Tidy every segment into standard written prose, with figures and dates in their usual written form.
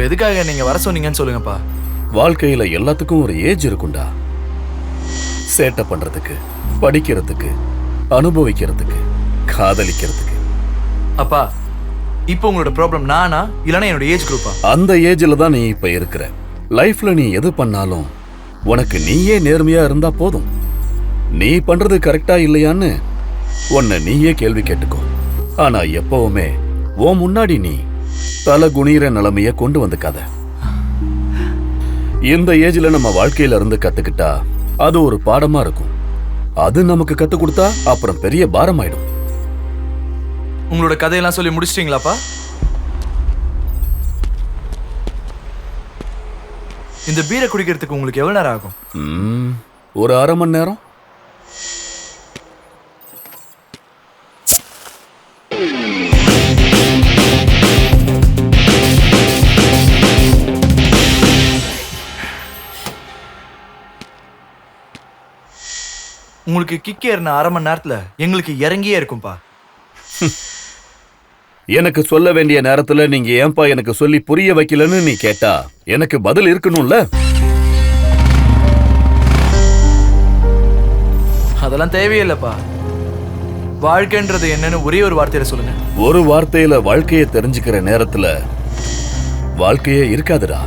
எதுக்காக நீங்க வர சொன்னீங்கன்னு சொல்லுங்கப்பா. வாழ்க்கையில எல்லாத்துக்கும் ஒரு ஏஜ் இருக்கும்டா. சேட்டை பண்றதுக்கு, படிக்கிறதுக்கு, அனுபவிக்கிறதுக்கு, காதலிக்கிறதுக்கு. அப்பா, இப்போ உங்களோட ப்ராப்ளம் நானா இல்லனா என்னோட ஏஜ் குரூப்பா? அந்த ஏஜ்ல தான் நீ இப்ப இருக்கிற. லைஃப்ல நீ எது பண்ணாலும் உனக்கு நீயே நேர்மையா இருந்தா போதும். நீ பண்றது கரெக்டா இல்லையான்னு உன்னை நீயே கேள்வி கேட்டுக்கோ. ஆனா எப்பவுமே உன் முன்னாடி நீ தலை குனிற நிலைமைய கொண்டு வந்துக்காத. இந்த ஏஜ்ல நம்ம வாழ்க்கையில இருந்து கத்துக்கிட்டா அது ஒரு பாடமா இருக்கும். அது நமக்கு கத்து கொடுத்தா அப்புறம் பெரிய பாரமாயிடும். உங்களோட கதையெல்லாம் சொல்லி முடிச்சிட்டீங்களாப்பா? இந்த பீரை குடிக்கிறதுக்கு உங்களுக்கு எவ்வளவு நேரம் ஆகும்? ஒரு அரை மணி நேரம். உங்களுக்கு கிக் ஏறின அரை மணி நேரத்துல எங்களுக்கு இறங்கியே இருக்கும்பா. எனக்கு சொல்ல வேண்டிய நேரத்துல நீங்க ஏன்பா எனக்கு சொல்லி புரிய வைக்கலன்னு நீ கேட்டா எனக்கு பதில் இருக்கணும்ல. அதெல்லாம் தேவையில்லைப்பா. வாழ்க்கைன்றது என்னன்னு ஒரே ஒரு வார்த்தையில சொல்லுங்க. ஒரு வார்த்தையில வாழ்க்கையை தெரிஞ்சுக்கிற நேரத்துல வாழ்க்கையே இருக்காதுடா.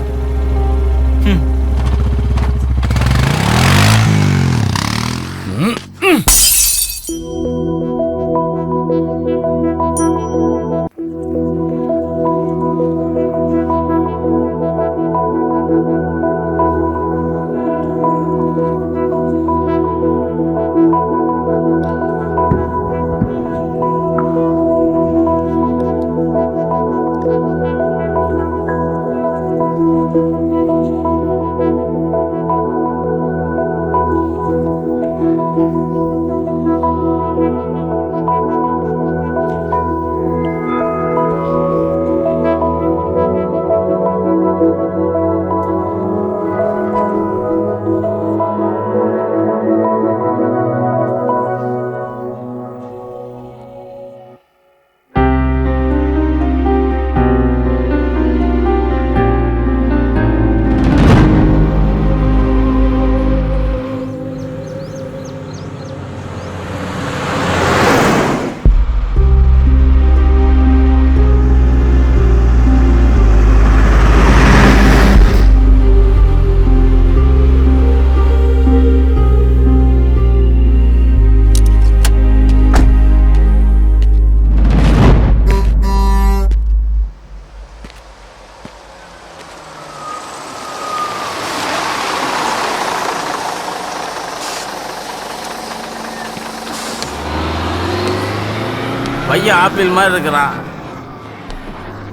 பையன் ஆப்பிள் மாதிரி இருக்கிறான்.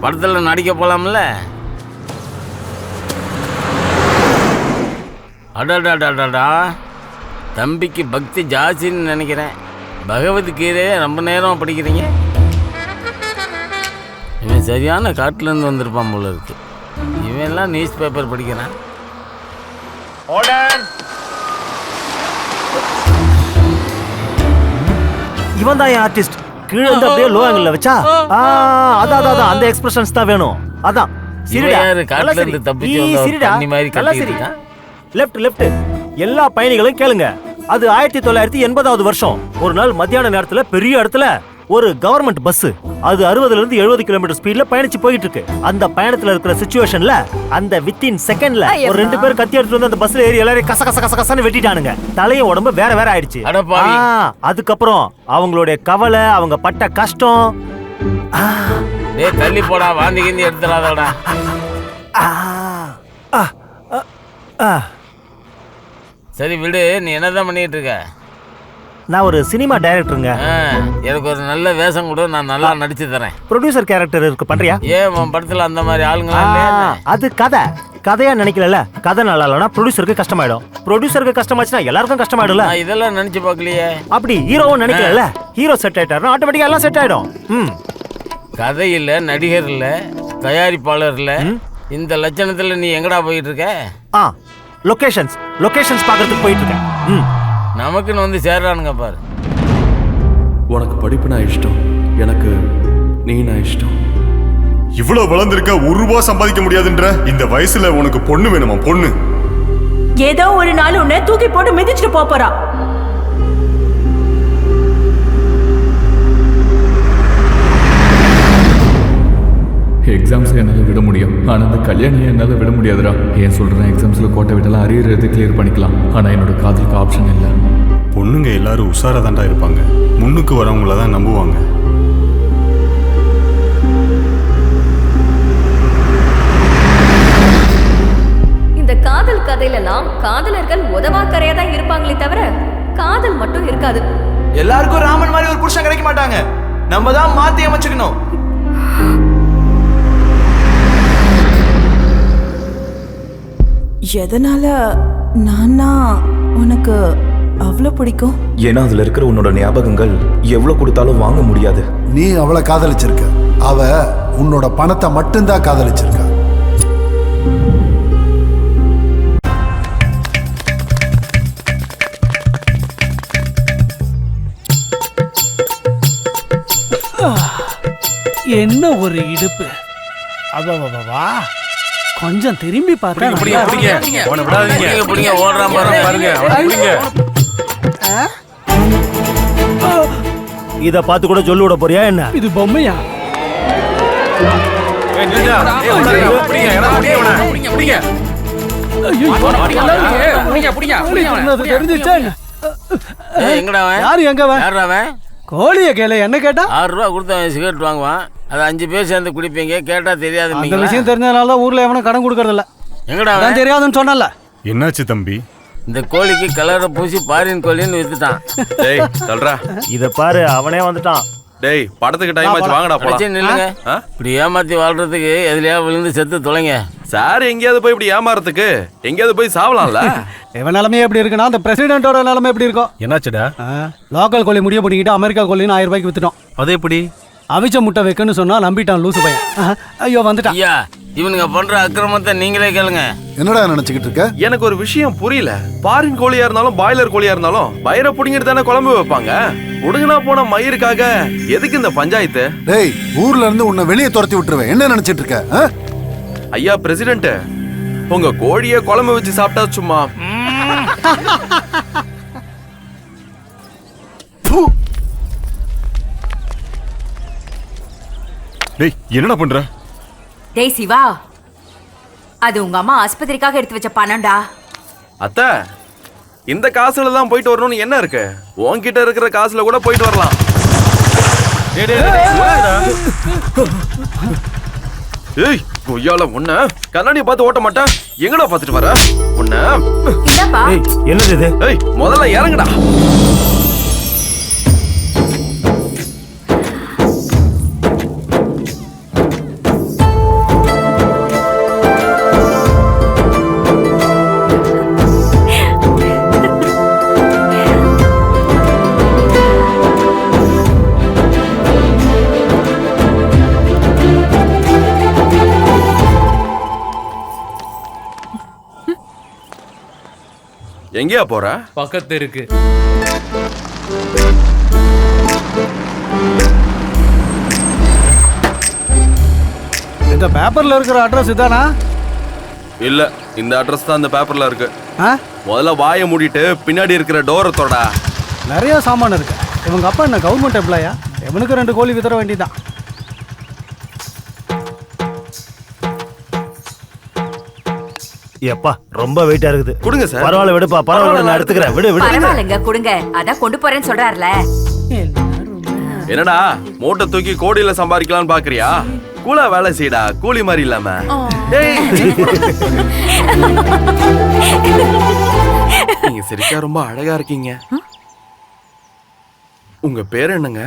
படத்தில் நடிக்க போகலாம்ல? அடாடாடாடாடா, தம்பிக்கு பக்தி ஜாஸ்தின்னு நினைக்கிறேன். பகவத்கீதையை ரொம்ப நேரம் படிக்கிறீங்க. இவன் சரியான காட்டிலேருந்து வந்திருப்பான் போல இருக்கு. இவன்லாம் நியூஸ் பேப்பர் படிக்கிறான். இவன் தான் என் ஆர்டிஸ்ட். கீழே இருந்து அப்படியே லோ ஆங்கிள் வச்சா அதான் அந்த எக்ஸ்பிரஷன்ஸ் தான் வேணும். அதான் சிரிடா, காட்டுல இருந்து தப்பிச்சு வந்த தண்ணி மாதிரி கட்டிருக்கா. லெஃப்ட் எல்லா பயணிகளும் கேளுங்க. அது 1980வது வருஷம். ஒரு நாள் மத்தியான நேரத்துல பெரிய இடத்துல ஒரு கவர்மெண்ட் பஸ் அது 60ல இருந்து 70 கிலோமீட்டர் ஸ்பீட்ல பயணிச்சு போயிட்டு இருக்கு. அந்த பயணத்துல இருக்கிற சிச்சுவேஷன்ல அந்த வித்தின் செகண்ட்ல ஒரு 2 பேர் கத்தி எடுத்துட்டு வந்து அந்த பஸ்ல ஏறி எல்லாரையும் கச கச கச கசன்னு வெட்டிட்டானுங்க. தலையும் உடம்பு வேற வேற ஆயிடுச்சு. அதுக்கப்புறம் அவங்களுடைய கவலை, அவங்க பட்ட கஷ்டம். தள்ளி போடா, வாந்தி கிந்தி எடுத்துடாதடா. சரி விடு, நீ என்னதான் பண்ணிட்டு இருக்க? நான் ஒரு சினிமா டைரக்டருங்க. எனக்கு ஒரு நல்ல வேஷம் கூட, நான் நல்லா நடிச்சு தரேன். ப்ரொடியூசர் கேரக்டர் இருக்கு, பண்றியா? ஏன் உன் படத்துல அந்த மாதிரி ஆளுங்களா? அது கதையா நினைக்கல. கதை நல்லா இல்லனா ப்ரொடியூசருக்கு கஷ்டமாயிடும். ப்ரொடியூசருக்கு கஷ்டமாச்சுன்னா எல்லாருக்கும் கஷ்டமாயிடும்ல. இதெல்லாம் நினைச்சு பார்க்கலையே. அப்படி ஹீரோவும் நினைக்கல. ஹீரோ செட் ஆயிட்டாருன்னா ஆட்டோமேட்டிக்கா எல்லாம் செட் ஆயிடும். கதை இல்ல, நடிகர் இல்ல, தயாரிப்பாளர் இல்ல, இந்த லட்சணத்துல நீ எங்கடா போயிட்டு இருக்க? லொகேஷன்ஸ் பார்க்கறதுக்கு போயிட்டு இருக்கேன். நமக்குன்னு வந்து சேர்றானுங்க பாரு. உனக்கு படிப்பு நான் இஷ்டம், எனக்கு நீ நான் இஷ்டம். இவ்வளவு வளர்ந்திருக்க ஒரு ரூபா சம்பாதிக்க முடியாதுன்ற இந்த வயசுல உனக்கு பொண்ணு வேணுமா? பொண்ணு ஏதோ ஒரு நாள் உன்னை தூக்கி போட்டு மிதிச்சுட்டு போறா. எக்ஸாம்ஸ் என்னால் விட முடியும், ஆனால் அந்த கல்யாணியை என்னால் விட முடியாதுடா. ஏன் சொல்கிறேன், எக்ஸாம்ஸில் கோட்டை விட்டலாம், அரியர் எழுதி கிளியர் பண்ணிக்கலாம். ஆனால் என்னோட காதலுக்கு ஆப்ஷன் இல்லை. பொண்ணுங்க எல்லாரும் உஷாரா தான்டா இருப்பாங்க. முன்னுக்கு வரவங்கள தான் நம்புவாங்க. இந்த காதல் கதையிலலாம் காதலர்கள் உதவாக்கரையா தான் இருப்பாங்களே தவிர காதல் மட்டும் இருக்காது. எல்லாருக்கும் ராமன் மாதிரி ஒரு புருஷன் கிடைக்க மாட்டாங்க. நம்ம தான் மாத்தி அமைச்சுக்கணும். எதனால நானா உனக்கு அவ்வளோ பிடிக்கும்? ஏன்னா அதுல இருக்கிற உன்னோட ஞாபகங்கள் எவ்வளவு கொடுத்தாலும் வாங்க முடியாது. நீ அவளை காதலிச்சிருக்க, அவ உன்னோட பணத்தை மட்டும்தான் காதலிச்சிருக்க. என்ன ஒரு இடுப்பு! வா கொஞ்சம் திரும்பி பார்த்தா இத பார்த்து கூட சொல்லி விட போறியா என்ன? இது பொம்மையா? கோழிய கேள என்ன கேட்டா 6 ரூபா கொடுத்து சிகரெட் வாங்குவான். அது 5 பேர் சேர்ந்து குடிப்பீங்க. கேட்டா தெரியாது. அந்த விஷயம் தெரிஞ்சதுனால தான் ஊர்ல எவனும் கடன் கொடுக்கறது இல்ல. எங்கடா தெரியாதுன்னு சொன்னல. என்னாச்சு தம்பி? இந்த கோழிக்கு கலரை பூசி பாரின் கோழின்னு வித்துட்டான். டேய் சொல்றா, இத பாரு, அவனே வந்துட்டான். டேய் படத்துக்கு டைம் ஆச்சு, வாங்கடா போலாம். நில்லுங்க. இப்படி ஏமாத்தி வாழ்றதுக்கு எதுலயா விழுந்து செத்து தொலைங்க. சார் எங்கேயாவது போய் இப்படி ஏமாறதுக்கு எங்கேயாவது போய் சாவலாம்ல. இவன் நிலைமை எப்படி இருக்குன்னா அந்த பிரசிடென்ட்டோட நிலைமை எப்படி இருக்கும்? என்னாச்சுடா? லோக்கல் கோழி முடிய பண்ணிக்கிட்டு அமெரிக்கா கோழின்னு 1000 ரூபாய்க்கு வித்துட்டோம். அது எப்படி? அவிச்ச முட்டை வைக்கன்னு சொன்னா நம்பிட்டான் லூசு பையன். ஐயோ வந்துட்டான். ஐயா, இவனுங்க பண்ற அக்கிரமத்தை நீங்களே கேளுங்க. என்னடா நினைச்சுக்கிட்டு இருக்க? எனக்கு ஒரு விஷயம் புரியல. பாரின் கோழியா இருந்தாலும் பாய்லர் கோழியா இருந்தாலும் பயிரை புடிங்கிட்டு தானே குழம்பு வைப்பாங்க. உடுங்கனா போன மயிருக்காக எதுக்கு இந்த பஞ்சாயத்து? டேய், ஊர்ல இருந்து உன்னை வெளியே துரத்தி விட்டுருவேன். என்ன நினைச்சிட்டு இருக்க? ஐயா பிரசிடென்ட், உங்க கோழிய குழம்பு வச்சு சாப்பிட்டா சும்மா டேய் என்னடா பண்ற? டேய் சிவா, அது உங்க அம்மா ஆஸ்பத்திரிக்காக எடுத்து வச்ச பணம்டா. அத்தை, இந்த காசுல தான் போயிட்டு வரணும்னு என்ன இருக்கு? உன்கிட்ட இருக்கிற காசுல கூட போயிட்டு வரலாம். ஏய் கொய்யால உன்ன கண்ணாடியை பார்த்து ஓட்ட மாட்டேன். எங்கடா பார்த்துட்டு வர உன்ன? இல்லப்பா. என்னது இது? ஏய் முதல்ல இறங்குடா. எங்கயா போற? பக்கத்து இருக்கு. இந்த பேப்பர்ல இருக்கிற அட்ரஸ் இதானா? இல்ல, இந்த அட்ரஸ் தான் இந்த பேப்பர்ல இருக்கு. முதல்ல வாயை மூடிட்டு பின்னாடி இருக்கிற டோரை தொட. நிறைய சாமான் இருக்கு. இவங்க அப்பா என்ன கவர்மெண்ட் எம்ப்ளாயா? இவனுக்கு 2 கோழி வித்தர வேண்டியதான். எப்பா ரொம்ப வெயிட்டா இருக்குது. கொடுங்க சார். பரவாயில்ல விடுப்பா, பரவாயில்ல நான் எடுத்துக்கிறேன். விடு விடு. பரவாயில்லைங்க, கொடுங்க. அதான் கொண்டு போறேன்னு சொல்றாருல. என்னடா மூட்டை தூக்கி கோடியில சம்பாதிக்கலாம்னு பாக்குறியா? கூலா வேலை செய்யடா, கூலி மாதிரி இல்லாம. நீங்க சிரிக்கா ரொம்ப அழகா இருக்கீங்க. உங்க பேர் என்னங்க?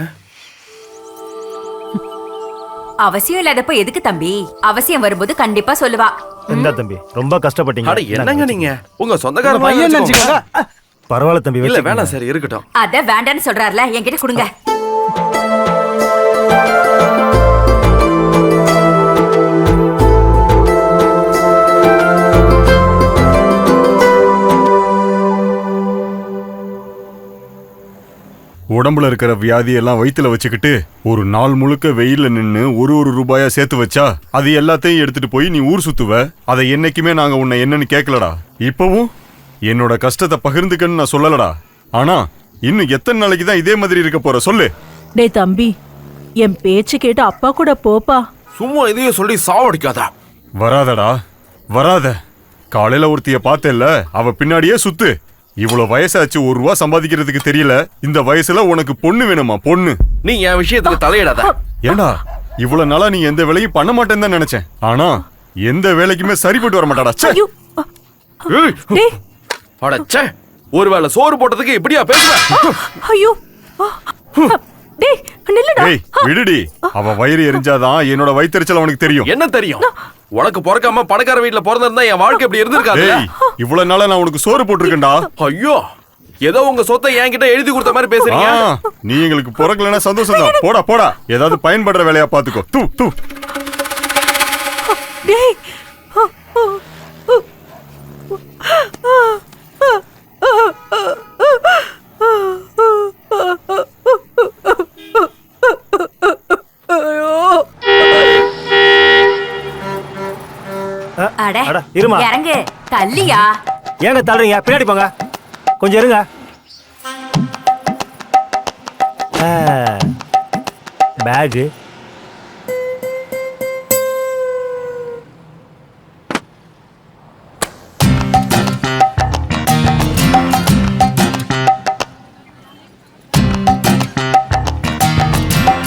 அவசியம் இல்லாதப்ப எதுக்கு தம்பி? அவசியம் வரும்போது கண்டிப்பா சொல்லுவா. என்ன தம்பி, ரொம்ப கஷ்டப்பட்டீங்க. அட என்னங்க நீங்க? உங்க சொந்தக்கார பையன் நினைச்சுக்கோங்க. பரவாயில்ல தம்பி. இல்ல வேணாம் சார், இருக்கட்டும். அத வேண்டான்னு சொல்றாருல, என்கிட்ட கொடுங்க. உடம்புல இருக்கிற வியாதியெல்லாம் வயித்துல வச்சுக்கிட்டு ஒரு நாள் முழுக்க வெயில்ல நின்னு ஒரு ரூபாயா சேர்த்து வச்சா அது எல்லாத்தையும் எடுத்துட்டு போய் நீ ஊர் சுத்துவ. அதை என்னைக்குமே நாங்க உன்னை என்னன்னு கேட்கலடா. இப்பவும் என்னோட கஷ்டத்தை பகிர்ந்துக்கன்னு நான் சொல்லலடா. ஆனா இன்னும் எத்தனை நாளைக்கு தான் இதே மாதிரி இருக்க போற சொல்லு. டேய் தம்பி, என் பேச்சு கேட்டு அப்பா கூட போப்பா. சும்மா இதையும் சொல்லி சாவடிக்காதா. வராதடா, வராத. காலையில ஒருத்திய பார்த்தேல்ல, அவ பின்னாடியே சுத்து. இவ்வளவு வயசாச்சு, ₹1 சம்பாதிக்கிறதுக்கு தெரியல. இந்த வயசுல உனக்கு பொண்ணு வேணுமா? பொண்ணு. நீ என் விஷயத்துக்கு தலையிடாத. ஏண்டா இவ்வளவு நாளா நீ எந்த வேலையும் பண்ண மாட்டேன்னு தான் நினைச்சேன். ஆனா எந்த வேலைக்குமே சரிப்பட்டு வர மாட்டாடா. அடச்சே, ஒருவேளை சோறு போட்டதுக்கு இப்படியா பேசுவ? ஐயோ டேய் நில்லுடா. ஏய் விடுடி. அவ வயிறு எரிஞ்சாதான் என்னோட வயித்தெரிச்சல் அவனுக்கு தெரியும். என்ன தெரியும்? உனக்கு பிறக்காம பணக்கார வீட்டுல பிறந்திருந்தா என் வாழ்க்கை இப்படி இருந்திருக்காது. இவ்வளவு நாளா நான் உனக்கு சோறு போட்டிருக்கேன்டா. ஐயோ, ஏதோ உங்க சொத்தை என்கிட்ட எழுதி கொடுத்த மாதிரி பேசுறீங்க. நீ எங்களுக்கு பிறக்கலன்னா சந்தோஷம் தான். போடா போடா, ஏதாவது பயன்படுற வேலையா பாத்துக்கோ. தூ தூ. டேய் அட இருமா. இறங்கு. தள்ளியா? ஏங்க தள்ளுறீங்க? பின்னாடி போங்க, கொஞ்சம் இருங்க. பேகு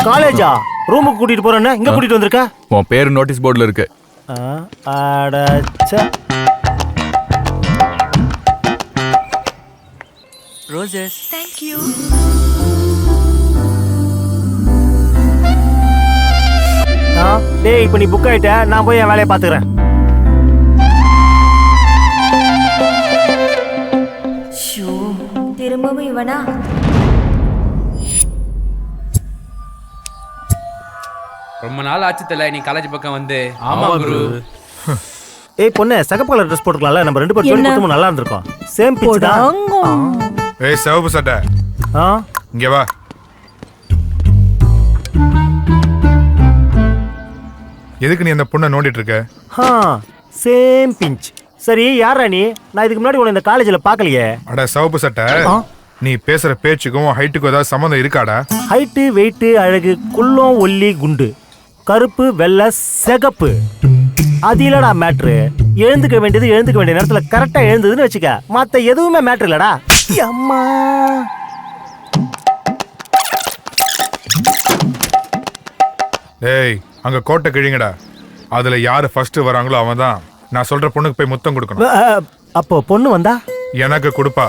காலேஜா? ரூமுக்கு கூட்டிட்டு போறேன்னு இங்க கூட்டிட்டு வந்திருக்க? உன் பேர் நோட்டீஸ் போர்டில் இருக்கு. அடச்சே. ரோசஸ். Thank you. டேய் இப்போ நீ புக் ஆயிட்ட, நான் போய் என் வேலையை பாத்துக்கிறேன். திரும்பவும் இவனா? ரொம்ப நாள் ஆச்சு தல நீ காலேஜ் பக்கம் வந்து. ஆமா குரு. ஏய் பொண்ணே, சகப்பு கலர் ட்ரெஸ் போட்டுக்கலாம்ல, நம்ம 2 பேரும் ஜோடி போட்டு நல்லா இருந்திருக்கும். சேம் பிச் தான். ஏய் சிவப்பு சட்டை, இங்க வா. எதுக்கு நீ அந்த பொண்ணை நோண்டிட்டு இருக்க? Same pinch. சரி யாரா நீ? நான் இதுக்கு முன்னாடி உன்னை இந்த காலேஜில் பார்க்கலையே. அட சிவப்பு சட்டை, நீ பேசுற பேச்சுக்கும் ஹைட்டுக்கும் ஏதாவது சம்மந்தம் இருக்காடா? ஹைட்டு, வெயிட்டு, அழகு, குள்ளம், ஒல்லி, குண்டு, கருப்பு, வெள்ளை, சிகப்பு, அது இல்லடா மேட்ரு. எழுந்துக்க வேண்டிய நேரத்துல கரெக்டா எழுந்ததுன்னு வச்சுக்க, மத்த எதுவுமே மேட்ரு இல்லடா. அம்மா டேய், அங்க கோட்டை கிழிங்கடா. அதுல யாரு ஃபர்ஸ்ட் வராங்களோ அவன் தான் நான் சொல்ற பொண்ணுக்கு போய் முத்தம் கொடுக்கணும். அப்போ பொண்ணு வந்தா எனக்கு கொடுப்பா.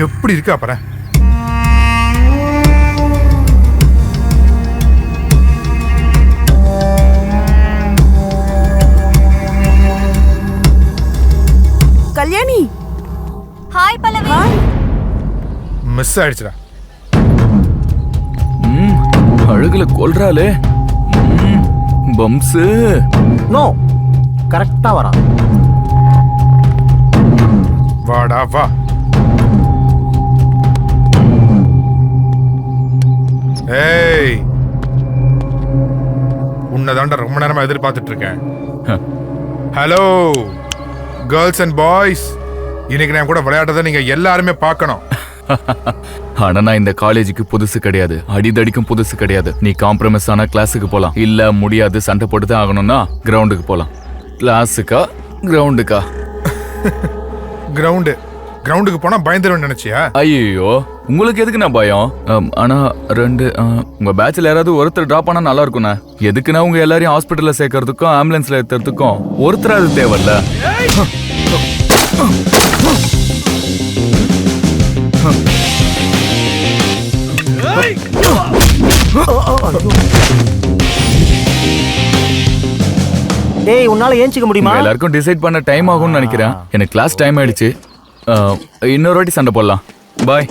எப்படி இருக்கு அப்புறம்? கல்யாணி. ஹாய் பல்லவி. மிஸ் ஆயிடுச்சுடா. அழகுல கொல்றாளே. பம்ஸ். நோ, கரெக்டா வரான். வாடா வா. ஏய், உன்னதாண்டா ரொம்ப நேரமா எதிர்பார்த்துட்டு இருக்கேன். ஹலோ கேர்ள்ஸ் அண்ட் பாய்ஸ், இன்னைக்கு நான் கூட விளையாட்டதை நீங்க எல்லாருமே பார்க்கணும். ஆனா நான் இந்த காலேஜுக்கு புதுசு கிடையாது, அடிதடிக்கும் புதுசு கிடையாது. நீ காம்ப்ரமைஸ் ஆனா கிளாஸுக்கு போலாம், இல்ல முடியாது சண்டை போட்டு தான் ஆகணும்னா கிரவுண்டுக்கு போலாம். கிளாஸுக்கா கிரவுண்டுக்கா? கிரவுண்டுக்கு போனா பயந்துருவேன் நினைச்சியா? ஐயோ, உங்களுக்கு எதுக்கு நான் பயம்? ஆனா உங்க பேட்ச்ல யாராவது ஒருத்தர் டிராப் பண்ணா நல்லா இருக்கும்ண்ணா. எதுக்குன்னா உங்க எல்லாரையும் ஹாஸ்பிட்டல்ல சேர்க்கறதுக்கும் ஆம்புலன்ஸ்ல ஏத்துறதுக்கும் ஒருத்தர் அது தேவையில்ல. டேய், உன்னால ஏஞ்சிக்க முடியுமா? எல்லாருக்கும் டிசைட் பண்ண டைம் ஆகும்னு நினைக்கிறேன். எனக்கு கிளாஸ் டைம் ஆயிடுச்சு. இன்னொரு வாட்டி சண்டை போடலாம். பாய்.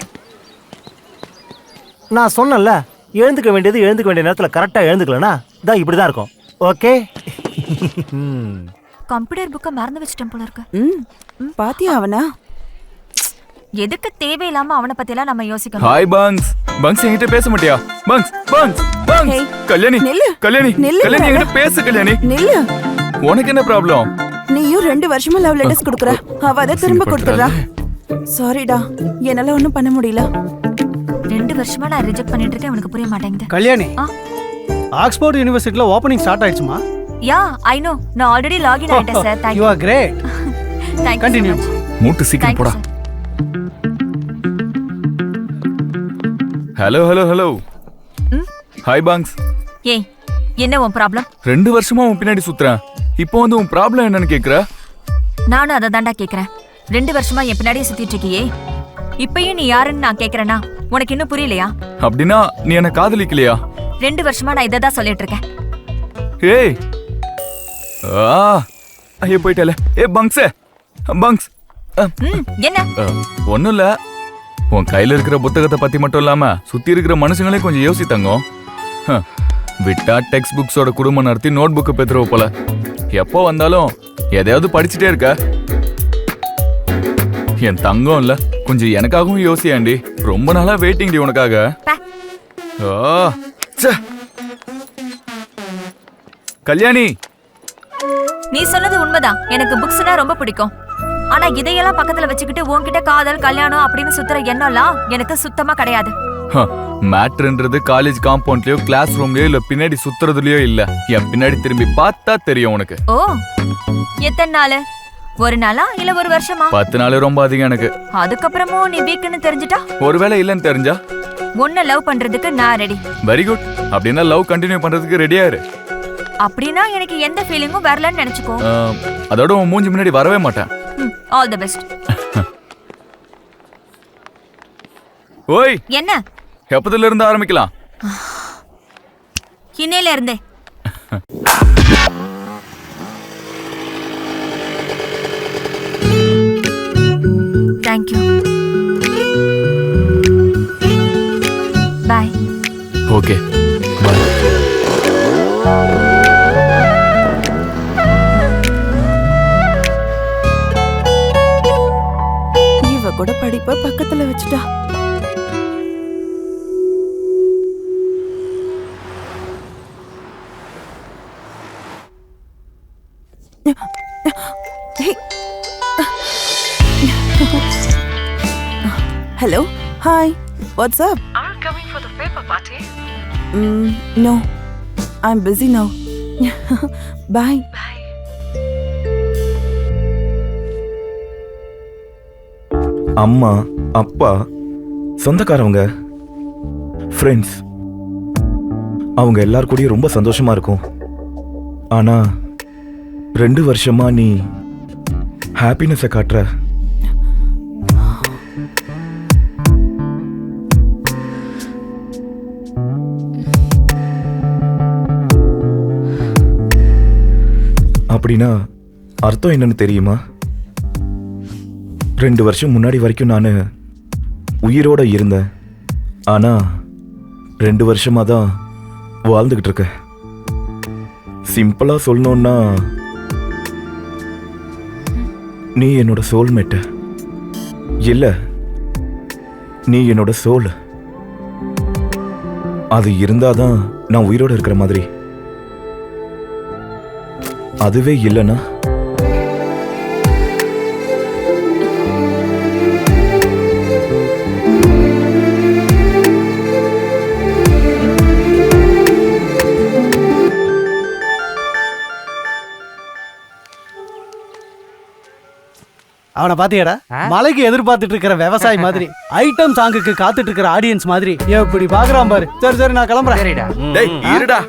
நான் சொன்னேன்ல, எழுந்துக்க வேண்டிய நேரத்துல கரெக்டா எழுந்துக்கலனா தான் இப்படிதான் இருக்கும். ஓகே. கம்ப்யூட்டர் புக்கை மறந்து வச்சிட்டேன் போல இருக்கு. பாத்தியா அவனா? எதுக்கு தேவையில்லாம அவனை பத்திலாம் நம்ம யோசிக்கணும்? ஹாய் பங்ஸ். பங்ஸ் என்கிட்ட பேச மாட்டியா? பங்ஸ் பங்ஸ் பங்ஸ். கல்யாணி கல்யாணி கல்யாணி என்கிட்ட பேசு கல்யாணி. நில்லு. உனக்கு என்ன ப்ராப்ளம்? நீயும் 2 வருஷமா லவ் லெட்டர்ஸ் கொடுக்குற. அவ அதை திரும்ப கொடுத்துறா. சாரிடா, என்னால ஒண்ணும் பண்ண முடியல. 2 வருஷமா நான் ரிஜெக்ட் பண்ணிட்டு இருக்கேன். உனக்கு புரிய மாட்டேங்குது. கல்யாணி, ஆக்ஸ்போர்ட் யுனிவர்சிட்டில ஓபனிங் ஸ்டார்ட் ஆயிடுச்சுமா? Yeah, I know. நான் ஆல்ரெடி லாகின் ஆயிட்டேன் sir. Thank you are great. Thank you. Continue. மூட்டு சீக்கிரம் போடா. Hello hello hello. ஹாய் பங்ஸ். ஏய், என்ன உன் ப்ராப்ளம்? 2 வருஷமா உன் பின்னாடி சுத்துறேன். இப்போ வந்து உன் ப்ராப்ளம் என்னன்னு கேக்குற? நானும் அதை தாண்டா கேக்குறேன். 2 வருஷமா என் பின்னாடியே சுத்திட்டு இருக்கியே, இப்பயும் நீ யாருன்னு நான் கேக்குறேனா? உனக்கு இன்னும் புரியலையா? அப்படின்னா நீ என்ன காதலிக்கலையா? 2 வருஷமா நான் இதை தான் சொல்லிட்டு இருக்கேன். ஏய் ஐயோ போயிட்டல. பங்ஸ் பங்ஸ். என்ன? ஒன்னும் இல்ல. உன் கையில இருக்கிற புத்தகத்தை பத்தி மட்டும் இல்லாம சுத்தி இருக்கிற மனுஷங்களையும் கொஞ்சம் யோசித்தாங்க. விட்டா டெக்ஸ்ட் புக்ஸோட குடும்பம் நடத்தி நோட் புக்கு பெற்றுருவ போல. எப்போ வந்தாலும் எதையாவது படிச்சுட்டே இருக்க. என் தங்கம் இல்ல, கொஞ்சம் எனக்காகவும் யோசியாண்டி. ரொம்ப நாளா வெயிட்டிங் டி உனக்காக. கல்யாணி, நீ சொன்னது உண்மைதான். எனக்கு புக்ஸ்னா ரொம்ப பிடிக்கும். ஆனா இதையெல்லாம் பக்கத்துல வச்சுக்கிட்டு உன்கிட்ட காதல் கல்யாணம் அப்படின்னு சுத்துற எண்ணம்லாம் எனக்கு சுத்தமா கிடையாது. மேட்ருன்றது காலேஜ் காம்பவுண்ட்லயோ கிளாஸ் ரூம்லயோ இல்ல பின்னாடி சுத்துறதுலயோ இல்ல. என் பின்னாடி திரும்பி பார்த்தா தெரியும் உனக்கு. ஓ, எத்தனை நாள்? 1 நாளா இல்ல 1 வருஷமா? 10 நாள் ரொம்ப அதிகம் எனக்கு. அதுக்கப்புறமும் நீ வீக்குன்னு தெரிஞ்சிட்டா? ஒருவேளை இல்லன்னு தெரிஞ்சா? உன்னை லவ் பண்றதுக்கு நான் ரெடி. Very good. அப்படின்னா லவ் கண்டினியூ பண்றதுக்கு ரெடியா இரு. அப்படின்னா எனக்கு எந்த ஃபீலிங்கும் வரலன்னு நினைச்சுக்கோ. அதோட உன் மூஞ்சி முன்னாடி வரவே மாட்டேன். All the best. ஓய், என்ன? எப்பத்துல இருந்து ஆரம்பிக்கலாம்? இன்னையில இருந்தே. Thank you. Bye. Okay. Bye. இவ கூட படிப்ப பக்கத்துல வச்சுட்டா. Hello. Hi. What's up? Are you coming for the paper party? No. I'm busy now. Bye. அம்மா, அப்பா, சொந்தக்காரவங்க, ஃப்ரெண்ட்ஸ், அவங்க எல்லார் கூடயும் ரொம்ப சந்தோஷமா இருக்கும். ஆனா 2 வருஷமா நீ ஹாப்பினஸை காட்டுற. அப்படின்னா அர்த்தம் என்னன்னு தெரியுமா? 2 வருஷம் முன்னாடி வரைக்கும் நான் உயிரோட இருந்தேன். ஆனா 2 வருஷமா தான் வாழ்ந்துகிட்டு இருக்கேன். சிம்பிளா சொல்லணும்னா நீ என்னோட சோல்மேட். இல்ல, நீ என்னோட சோல். அது இருந்தாதான் நான் உயிரோட இருக்கிற மாதிரி. அதுவே இல்லைன்னா அவனை பாத்தியாடா? மலைக்கு எதிர்பார்த்துட்டு இருக்கிற விவசாயி மாதிரி, ஐட்டம் சாங்குக்கு காத்துட்டு இருக்கிற ஆடியன்ஸ் மாதிரி எப்படி பாக்குறான் பாரு. சரி சரி, நான் கிளம்புறேன். டேய் இருடா,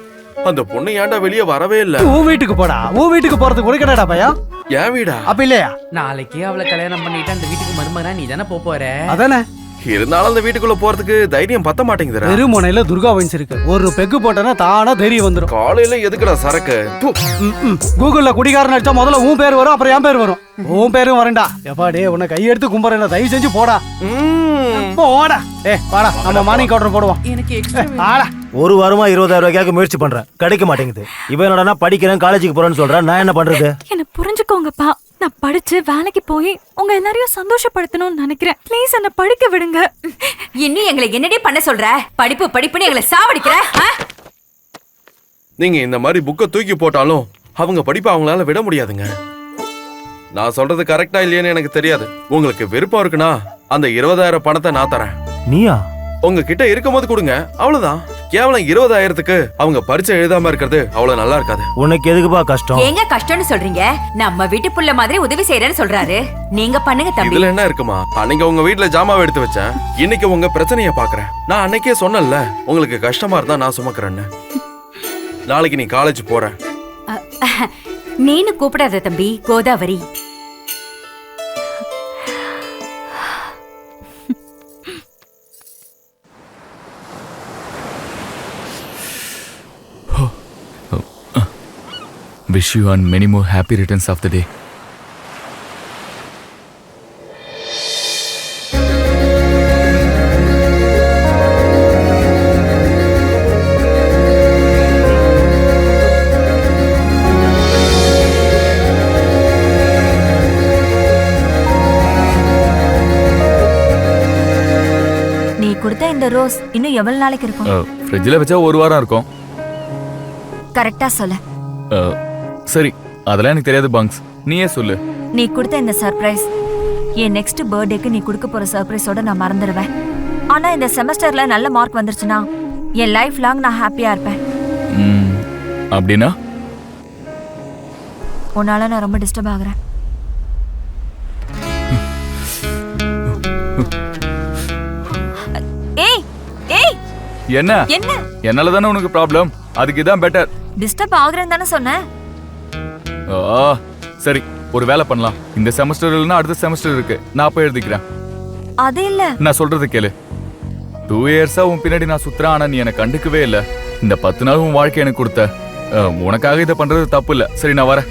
அந்த பொண்ணு ஏன்டா வெளியே வரவே இல்ல? உன் வீட்டுக்கு போடா. உன் வீட்டுக்கு போறதுக்கு உனக்கடா பையன்? என் வீடா? அப்ப இல்லையா? நாளைக்கே அவளை கல்யாணம் பண்ணிட்டு அந்த வீட்டுக்கு மருமகனா நீ தானே போற. அதானே. இருந்தாலும் அந்த வீட்டுக்குள்ள போறதுக்கு தைரியம் பத்த மாட்டேங்குதுடா. பெருமுனையில துர்கா வைன்ஸ் இருக்கு. ஒரு பெக்கு போட்டனா தானா தைரியம் வந்துரும். காலையில எதுக்குடா சரக்கு? கூகுள்ல குடிகாரன் அடிச்சா முதல்ல உன் பேர் வரும், அப்புறம் என் பேர் வரும். உன் பேரும் வரண்டா. எப்பா டே, உன்னை கையெடுத்து கும்பறேன், தயவு செஞ்சு போடா. போடா. வாடா, நம்ம மார்னிங் கவுண்டர் போடுவோம். எனக்கு எக்ஸ்ட்ரா ஆடா. ஒரு வாரமா 20,000 ரூபாய்க்காக முயற்சி பண்றேன், கிடைக்க மாட்டேங்குது. இவன் என்னடா படிக்கிறேன் காலேஜுக்கு போறேன்னு சொல்றேன், நான் என்ன பண்றது? என்ன புரிஞ்சுக்கோங்கப்பா, நான் படிச்சு வேலைக்கு போய் உங்க எல்லாரையும் சந்தோஷப்படுத்தணும்னு நினைக்கிறேன். ப்ளீஸ் என்ன படிக்க விடுங்க. இன்னும் எங்களை என்னடி பண்ண சொல்ற? படிப்பு படிப்புன்னு எங்களை சாவடிக்கிற. நீங்க இந்த மாதிரி புக்கை தூக்கி போட்டாலும் அவங்க படிப்பை அவங்களால விட முடியாதுங்க. நான் சொல்றது கரெக்டா இல்லையான்னு எனக்கு தெரியாது. உங்களுக்கு விருப்பம் இருக்குன்னா அந்த 20,000 பணத்தை நான் தரேன். நீயா? உங்ககிட்ட இருக்கும்போது கொடுங்க, அவ்வளவுதான். கேவலம் 20,000க்கு அவங்க பரீட்சை எழுதாம இருக்கிறது அவ்வளவு நல்லா இருக்காது. உனக்கு எதுக்குப்பா கஷ்டம்? ஏங்க கஷ்டம்னு சொல்றீங்க? நம்ம வீட்டு புள்ள மாதிரி உதவி செய்யறேன்னு சொல்றாரு. நீங்க பண்ணுங்க தம்பி. இதுல என்ன இருக்குமா? அன்னைக்கு உங்க வீட்டுல ஜாமாவை எடுத்து வச்சேன், இன்னைக்கு உங்க பிரச்சனைய பாக்குறேன். நான் அன்னைக்கே சொன்னேன்ல உங்களுக்கு கஷ்டமா இருந்தா நான் சுமக்கிறேன்னு. நாளைக்கு நீ காலேஜ் போற. நீனு கூப்பிடாத தம்பி, Godavari. Wish you and many more happy returns of the day. நீ கொடுத்த இந்த ரோஸ் இன்னும் எவ்வளவு நாளைக்கு இருக்கும்? ஃப்ரிட்ஜில் வச்சா ஒரு வாரம் இருக்கும். கரெக்டா சொல்லு. சரி, அதெல்லாம் எனக்கு தெரியாது பங்க்ஸ், நீயே சொல்லு. நீ கொடுத்த இந்த சர்ப்ரைஸ் என் நெக்ஸ்ட் பர்த்டேக்கு நீ கொடுக்க போற சர்ப்ரைஸோட நான் மறந்துடுவேன். ஆனா இந்த செமஸ்டர்ல நல்ல மார்க் வந்துருச்சுன்னா என் லைஃப் லாங் நான் ஹாப்பியா இருப்பேன். அப்படின்னா உன்னால நான் ரொம்ப டிஸ்டர்ப் ஆகுறேன். ஏய் ஏய் என்ன என்ன? என்னால தானே உனக்கு ப்ராப்ளம், அதுக்கு இதான் பெட்டர். டிஸ்டர்ப் ஆகுறேன்னு தானே சொன்னேன். சரி, ஒரு வேலை பண்ணலாம். இந்த செமஸ்டர் இல்லைன்னா அடுத்த செமஸ்டர் இருக்கு, நான் போய் எழுதிக்கிறேன். அது இல்ல, நான் சொல்றது கேளு. 2 இயர்ஸா உன் பின்னாடி நான் சுத்துறேன், ஆனா நீ எனக்கு கண்டுக்கவே இல்லை. இந்த 10 நாள் உன் வாழ்க்கை எனக்கு கொடுத்த, உனக்காக இதை பண்றது தப்பு இல்லை. சரி, நான் வரேன்.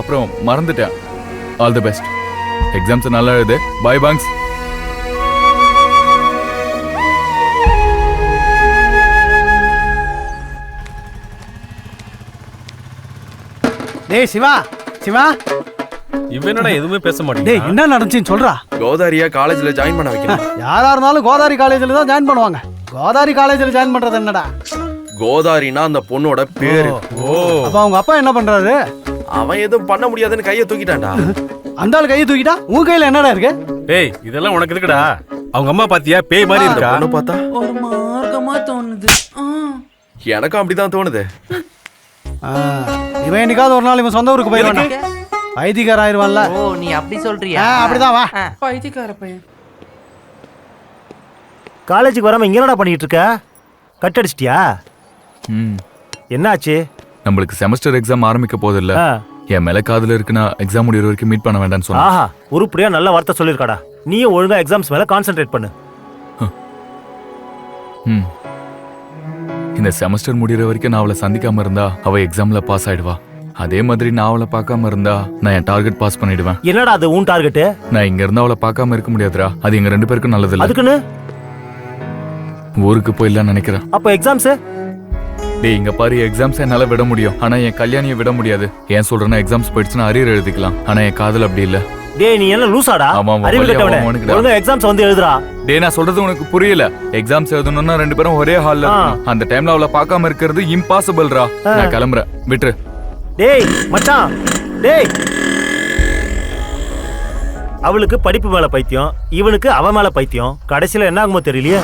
அப்புறம் மறந்துட்டேன். All the best. எக்ஸாம்ஸ் நல்லா எழுது. Bye punks. டேய் சிவா, சிவா. இவன் என்னடா எதுவுமே பேச மாட்டேன். டேய் என்ன நடந்துச்சுன்னு சொல்றா. கோதாரியா காலேஜ்ல ஜாயின் பண்ண வைக்கணும். யாரா இருந்தாலும் கோதாரி காலேஜ்ல தான் ஜாயின் பண்ணுவாங்க. கோதாரி காலேஜ்ல ஜாயின் பண்றது என்னடா? கோதாரினா அந்த பொண்ணோட பேரு. அப்ப அவங்க அப்பா என்ன பண்றாரு? அவன் எதுவும் பண்ண முடியாதுன்னு கையை தூக்கிட்டான்டா. அந்த ஆள் கையை தூக்கிட்டா உன் கையில என்னடா இருக்கு? டேய் இதெல்லாம் உனக்கு இருக்குடா. அவங்க அம்மா பாத்தியா, பேய் மாதிரி இருக்கா. பொண்ணு பார்த்தா ஒரு மார்க்கமா தோணுது. எனக்கும் அப்படிதான் தோணுது. இவன் என்னைக்காவது ஒரு நாள் இவன் சொந்த ஊருக்கு போயிடுவான். பைத்தியக்கார ஆயிருவான்ல. ஓ நீ அப்படி சொல்றியா? அப்படிதான். வா. பைத்தியக்கார பையன். காலேஜுக்கு வராம இங்க என்னடா பண்ணிட்டு இருக்க? கட் அடிச்சிட்டியா? என்னாச்சு? நம்மளுக்கு செமஸ்டர் எக்ஸாம் ஆரம்பிக்க போகுது இல்ல, என் மேல காதுல இருக்குன்னா எக்ஸாம் முடிகிற வரைக்கும் மீட் பண்ண வேண்டாம்னு சொன்னா. ஆஹா, உருப்படியா நல்ல வார்த்தை சொல்லிருக்காடா. நீயும் ஒழுங்கா எக்ஸாம்ஸ் மேல கான்சென்ட்ரேட் பண்ணு. இந்த செமஸ்டர் முடிகிற வரைக்கும் நான் அவளை சந்திக்காம இருந்தா அவ எக்ஸாம்ல பாஸ் ஆயிடுவா. அதே மாதிரி நான் அவளை பார்க்காம இருந்தா நான் என் டார்கெட் பாஸ் பண்ணிடுவேன். என்னடா அது உன் டார்கெட்? நான் இங்க இருந்தா அவளை பார்க்காம இருக்க முடியாதுடா. அது எங்க 2 பேருக்கும் நல்லது இல்ல. அதுக்குன்னு ஊருக்கு போயிடலாம்னு நினைக்கிறேன். அப்ப எக்ஸாம்ஸ்? டேய் இங்க பாரு, எக்ஸாம்ஸ் என்னால விட முடியும், ஆனா என் கல்யாணியை விட முடியாது. ஏன் சொல்றேன்னா எக்ஸாம்ஸ் போயிடுச்சுன்னா அரியர் எழுதிக்கலாம், ஆனா என் காதல் அப்படி இல்ல. டேய் நீ என்ன லூசாடா? அறிவு கெட்டவனே. ஒழுங்கா எக்ஸாம்ஸ் வந்து எழுதுடா. டேய் நான் சொல்றது உனக்கு புரியல. எக்ஸாம்ஸ் எழுதணும்னா 2 பேரும் ஒரே ஹால்ல இருக்கணும். அந்த டைம்ல அவளை பார்க்காம இருக்கிறது இம்பாசிபிள்ரா. நான் கிளம்புறேன், விட்டுரு. டேய் மச்சான், டேய். அவளுக்கு படிப்பு மேல பைத்தியம், இவனுக்கு அவ மேல பைத்தியம். கடைசில என்ன ஆகுமோ தெரியலையே.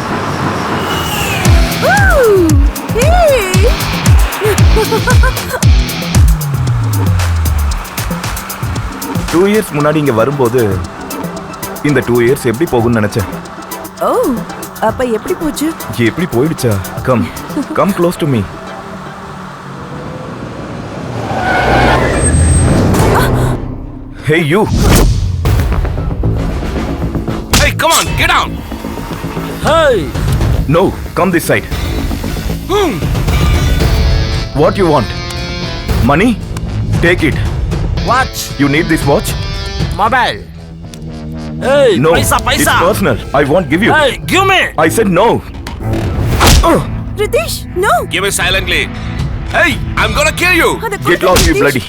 2 இயர்ஸ் முன்னாடி இங்க வரும்போது இந்த 2 இயர்ஸ் எப்படி போகும்னு நினைச்சேன். ஓ அப்ப எப்படி போச்சு? எப்படி போயிடுச்சா? Come close to me. Hey you. Hey come on, get down. Hey. No, come this side. What you want? Money? Take it. Watch. You need this watch? Mobile. Hey, no, paisa. it's personal. I won't give you. Hey, give me. I said no. Ritheesh no Give me silently. Hey, I'm gonna kill you. Get lost, you bloody.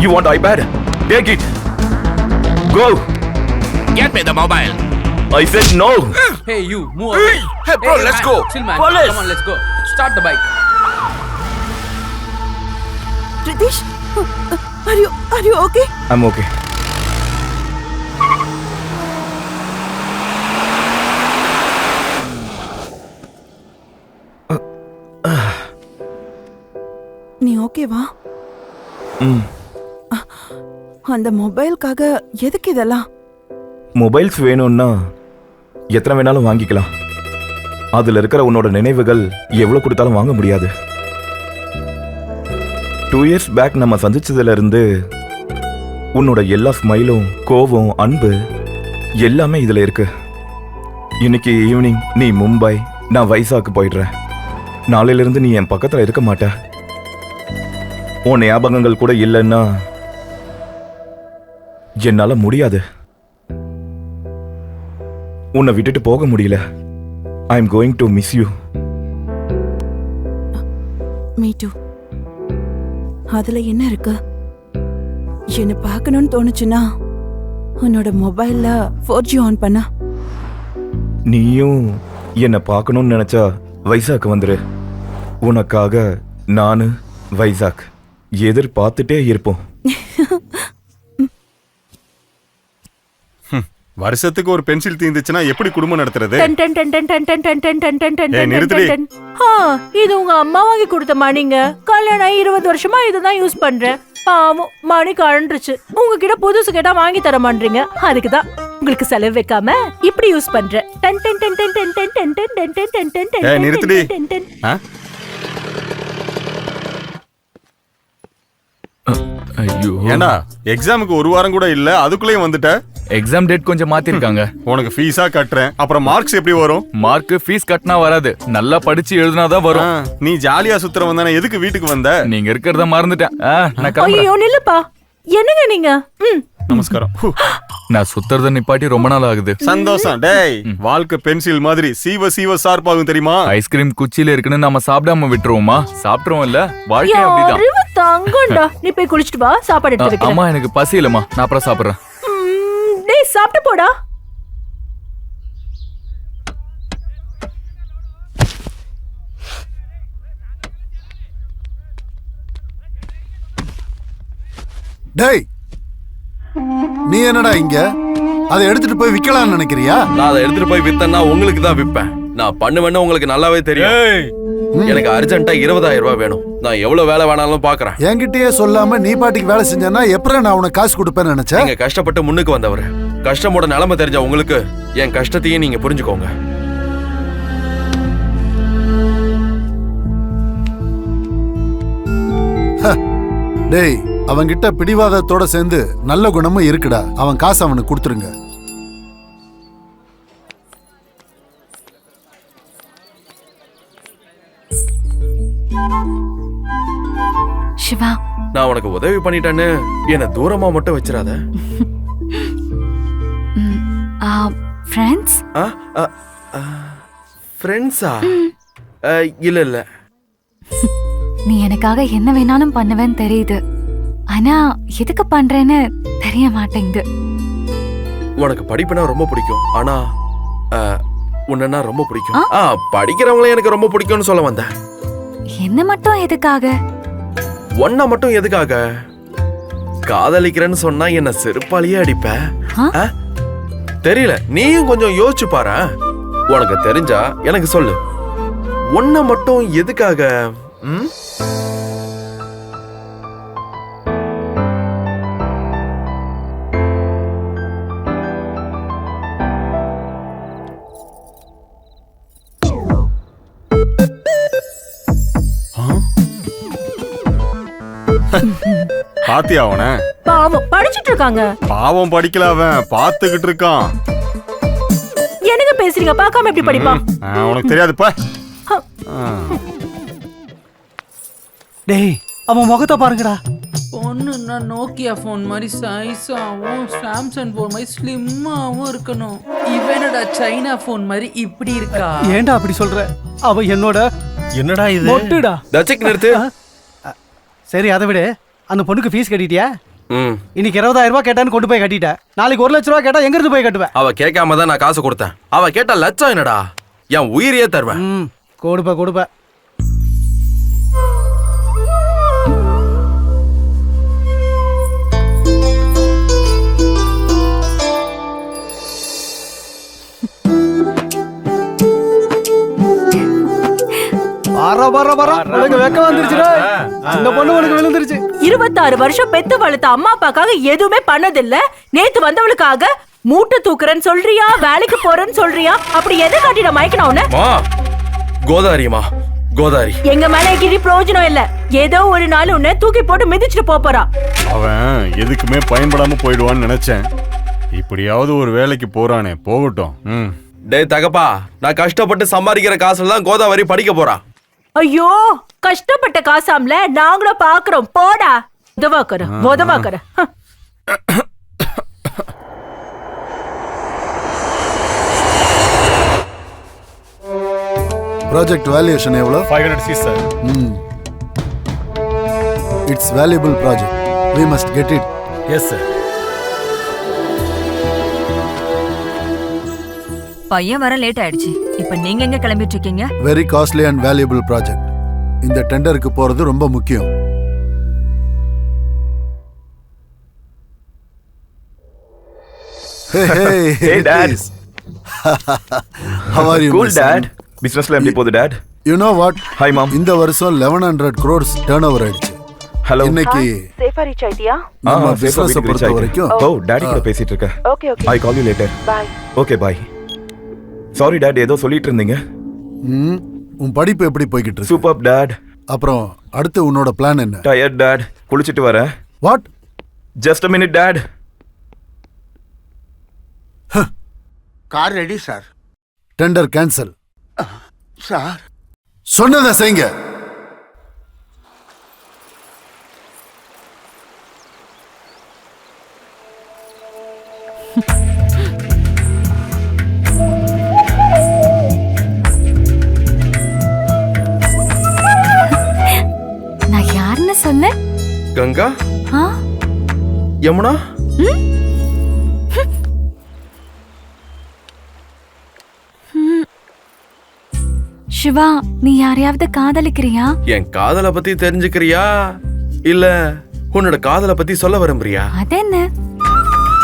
You want iPad? Take it. Go. Get me the mobile. I said no. Hey, you, move away. Hey, bro, let's man. go. Chill, man. Police. Come on, let's go. Start the bike. Ritheesh are you okay? I'm okay. நீ ஓகேவா? அந்த மொபைலுக்காக எதுக்கு இதெல்லாம்? Mobiles வேணும்னா எத்தனை வேணாலும் வாங்கிக்கலாம். அதுல இருக்கிற உன்னோட நினைவுகள் எவ்வளவு கொடுத்தாலும் வாங்க முடியாது. 2 years பேக் நம்ம சந்திச்சதுல இருந்து உன்னோட எல்லா ஸ்மைலும், கோவம், அன்பு எல்லாமே இதுல இருக்கு. இன்னைக்கு ஈவினிங் நீ மும்பை, நான் வைசாக்கு போயிடுறேன். நாளையில இருந்து நீ என் பக்கத்துல இருக்க மாட்ட. உன் ஞாபகங்கள் கூட இல்லைன்னா என்னால முடியாது. உன்னை விட்டுட்டு போக முடியல. I am going to miss you. Me too. அதுல என்ன இருக்கு? என்ன பார்க்கணும்னு தோணுச்சுன்னா உன்னோட மொபைல்ல 4G ஆன் பண்ண. நீயும் என்னை பார்க்கணும்னு நினைச்சா வைசாக் வந்துரு. உனக்காக நானு வைசாக் எதிர்பார்த்துட்டே இருப்போம். வருஷத்துக்கு ஒரு பென்சில் தீந்துச்சுன்னா எப்படி குடும்பம் நடத்துறது? இது உங்க அம்மா வாங்கி கொடுத்தமா? நீங்க கல்யாணம் ஆகி 20 வருஷமா இதுதான் யூஸ் பண்றேன். பாவம் மணி கழண்டுருச்சு. உங்ககிட்ட புதுசு கேட்டா வாங்கி தர மாட்டீங்க. அதுக்குதான் உங்களுக்கு செலவு வைக்காம இப்படி யூஸ் பண்றேன். நிறுத்துடி. ஐயோ, ஏண்டா எக்ஸாமுக்கு ஒரு வாரம் கூட இல்ல, அதுக்குள்ளேயும் வந்துட்ட. எக்ஸாம் டேட் கொஞ்சம் மாத்திருக்காங்க. உனக்கு ஃபீஸா கட்டுறேன், அப்புறம் மார்க்ஸ் எப்படி வரும்? மார்க் ஃபீஸ் கட்டினா வராது, நல்லா படிச்சு எழுதினாதான் வரும். நீ ஜாலியா சுத்துறவன் தானே, எதுக்கு வீட்டுக்கு வந்த? நீங்க இருக்கிறத மறந்துட்டேன். நான் கிளம்புறேன். ஐயோ நில்லுப்பா, என்னங்க நீங்க? நமஸ்காரம். நான் சுத்துறத நிப்பாட்டி ரொம்ப நாள் ஆகுது. சந்தோஷம். டேய், வாழ்க்கை பென்சில் மாதிரி சீவ சீவ ஷார்ப்பாகும் தெரியுமா? ஐஸ்கிரீம் குச்சியில இருக்குன்னு நம்ம சாப்பிடாம விட்டுருவோமா? சாப்பிட்டுருவோம் இல்ல, வாழ்க்கை அப்படிதான். தங்கண்டா, நீ போய் குளிச்சிட்டு வா, சாப்பாடு எடுத்து வைக்கிறேன். அம்மா எனக்கு பசி இல்லம்மா, நான் அப்புறம் சாப்பிடுறேன். டேய் சாப்பிட்டு போடா. டேய், நீ என்னடா இங்க? அதை எடுத்துட்டு போய் விக்கலாம்னு நினைக்கிறியா? நான் அதை எடுத்துட்டு போய் வித்தேன்னா உங்களுக்கு தான் விப்பேன். நான் பண்ணுவேன்னு உங்களுக்கு நல்லாவே தெரியும். எனக்கு அர்ஜென்ட்டா 20,000 ரூபாய் வேணும். நான் எவ்வளவு வேலை வேணாலும் பாக்குறேன். என்கிட்டயே சொல்லாம நீ பாட்டுக்கு வேலை செஞ்சேன்னா எப்பறம் நான் உனக்கு காசு கொடுப்பேன்னு நினைச்சேன். நீங்க கஷ்டப்பட்டு முன்னுக்கு வந்தவர். கஷ்டமோட நிலைமை தெரிஞ்ச உங்களுக்கு என் கஷ்டத்தையும் நீங்க புரிஞ்சுக்கோங்க. டேய், அவன்கிட்ட பிடிவாதத்தோட சேர்ந்து நல்ல குணமும் இருக்குடா. அவன் காசு அவனுக்கு கொடுத்துருங்க. சிவா, நான் உனக்கு உதவி பண்ணிட்டேன்னு என்ன தூரமா மட்டும் வச்சிராத. ஃப்ரெண்ட்ஸ்? ஃப்ரெண்ட்ஸா? இல்ல இல்ல. நீ எனக்காக என்ன வேணாலும் பண்ணுவேன்னு தெரியுது. ஆனா எதுக்கு பண்றேன்னு தெரிய மாட்டேங்குது. உனக்கு படிப்புனா ரொம்ப பிடிக்கும். ஆனா உன்னா ரொம்ப பிடிக்கும். படிக்கிறவங்களே எனக்கு ரொம்ப பிடிக்கும்னு சொல்ல வந்தேன். என்ன மட்டும் எதுக்காக? ஒன்ன மட்டும் எதுக்காக? காதலிக்கிறேன்னு சொன்னா என்ன செருப்பாலேயே அடிப்ப. தெரியல, நீயும் கொஞ்சம் யோசிச்சு பாரு. உனக்கு தெரிஞ்சா எனக்கு சொல்லு. ஒன்ன மட்டும் எதுக்காக? பாத்தியா அவன? பாவம் படிச்சிட்டு இருக்காங்க. பாவம் படிக்கல, அவன் பாத்துக்கிட்டு இருக்கான். என்னங்க பேசுறீங்க? பார்க்காம எப்படி படிப்பான்? உனக்கு தெரியாதுப்பா. டேய், அவன் முகத்தை பாருங்கடா. பொண்ணுன்னா நோக்கியா ஃபோன் மாதிரி சைஸாகவும் சாம்சங் ஃபோன் மாதிரி ஸ்லிம்மாகவும் இருக்கணும். இவனடா சைனா ஃபோன் மாதிரி இப்படி இருக்கா? ஏன்டா அப்படி சொல்ற? அவ என்னோட என்னடா இது? மொட்டுடா. தச்சிக் நிறுத்து. சரி அதை விடு. அந்த பொண்ணுக்கு ஃபீஸ் கட்டிட்டியா? இன்னைக்கு 20,000 ரூபாய் கேட்டான்னு கொண்டு போய் கட்டிட்ட. நாளைக்கு 1 லட்ச ரூபாய் கேட்டா எங்க இருந்து போய் கட்டுவேன்? அவ கேட்காம தான் நான் காசு கொடுத்தேன். அவ கேட்ட லட்சம் என்னடா? என் உயிரையே தருவேன். கொடுப்ப வெக்க வந்துருச்சு. அந்த பொண்ணு உனக்கு விழுந்துருச்சு. 26 வருஷம் பெத்து வளர்த்த அம்மா அப்பாக்காக எதுவுமே பண்ணதில்ல. நேத்து வந்தவளுக்காக மூட்டை தூக்குறேன்னு சொல்றியா, வேலைக்கு போறேன்னு சொல்றியா? அப்படி எதை காட்டிட மயக்கணும்? கோதாரிமா கோதாரி எங்க மேல கிரி பிரயோஜனம் இல்ல. ஏதோ ஒரு நாள் உன்னை தூக்கி போட்டு மிதிச்சுட்டு போறான். அவன் எதுக்குமே பயன்படாம போயிடுவான்னு நினைச்சேன். இப்படியாவது ஒரு வேலைக்கு போறானே, போகட்டும். டேய் தகப்பா, நான் கஷ்டப்பட்டு சம்பாதிக்கிற காசுல தான் கோதாவரி படிக்க போறான். ஐயோ, கஷ்டப்பட்ட காசாம்ல நாங்களும் பாக்குறோம். போடா, உதவாக்கற. ப்ராஜெக்ட் வேல்யூவேஷன் எவ்வளவு? 500 sir. It's valuable project. we must get it. yes sir. பையன் வர லேட் ஆயிடுச்சு. இப்போ நீங்க எங்க கிளம்பிட்டு இருக்கீங்க? Very costly and valuable project. இந்த டெண்டருக்கு போறது ரொம்ப முக்கியம். Hey dad. How are you? Cool dad. பிசினஸ்ல எப்படி போகுது dad? You know what? Hi mom. இந்த வருஷம் 1100 crores turnover ஆயிடுச்சு. Hello. இன்னைக்கு சேஃபா ரீச் ஆயிட்டியா? நம்ம பிசினஸ் பொறுத்த வரைக்கும் டாடி கூட பேசிட்டு இருக்கேன். Okay okay. I call you later. Bye. Okay bye. Sorry dad, ஏதோ சொல்லிட்டு இருந்தீங்க. உன் படிப்பு எப்படி போய்கிட்டு இருக்கு? Superb dad. அப்புறம் அடுத்து உன்னோட பிளான் என்ன? Tired dad. குளிச்சிட்டு வரேன். What? Just a minute dad. Car ready sir. Tender cancel. Sir சொன்னதை செய்யுங்க. நான் யாருன்னு சொன்னேன்? கங்கா, யமுனா, சிவா, நீ யாரையாவது காதலிக்கிறியா? என் காதலை பத்தி தெரிஞ்சுக்கிறியா இல்ல உன்னோட காதலை பத்தி சொல்ல விரும்புறியா? அது என்ன?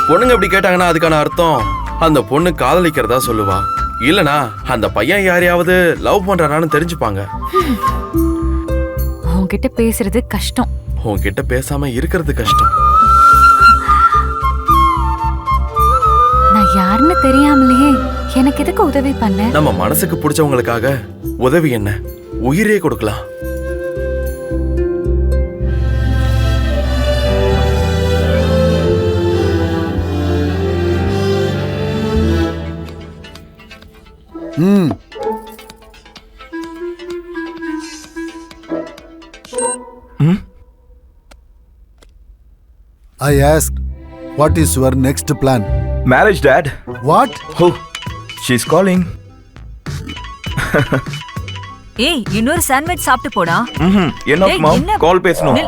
பொண்ணுங்க அப்படி கேட்டாங்கன்னா அதுக்கான அர்த்தம் அந்த பொண்ணு காதலிக்கிறதா சொல்லுவா. இல்லனா அந்த பையன் யாரையாவது லவ் பண்றானான்னு தெரிஞ்சுப்பாங்க. உன்கிட்ட பேசுறது கஷ்டம். உன்கிட்ட பேசாம இருக்கிறது கஷ்டம். நான் யாருன்னு தெரியாமலேயே எனக்கு எதுக்கு உதவி பண்ண? நம்ம மனசுக்கு பிடிச்சவங்களுக்காக உதவி என்ன, உயிரே கொடுக்கலாம். I asked, what is your next plan? Marriage dad. What? Oh, she's calling. ஏய், இன்னொரு சாண்ட்விச் சாப்பிட்டு போடா. என்ன மாம், கால் பேசணும்.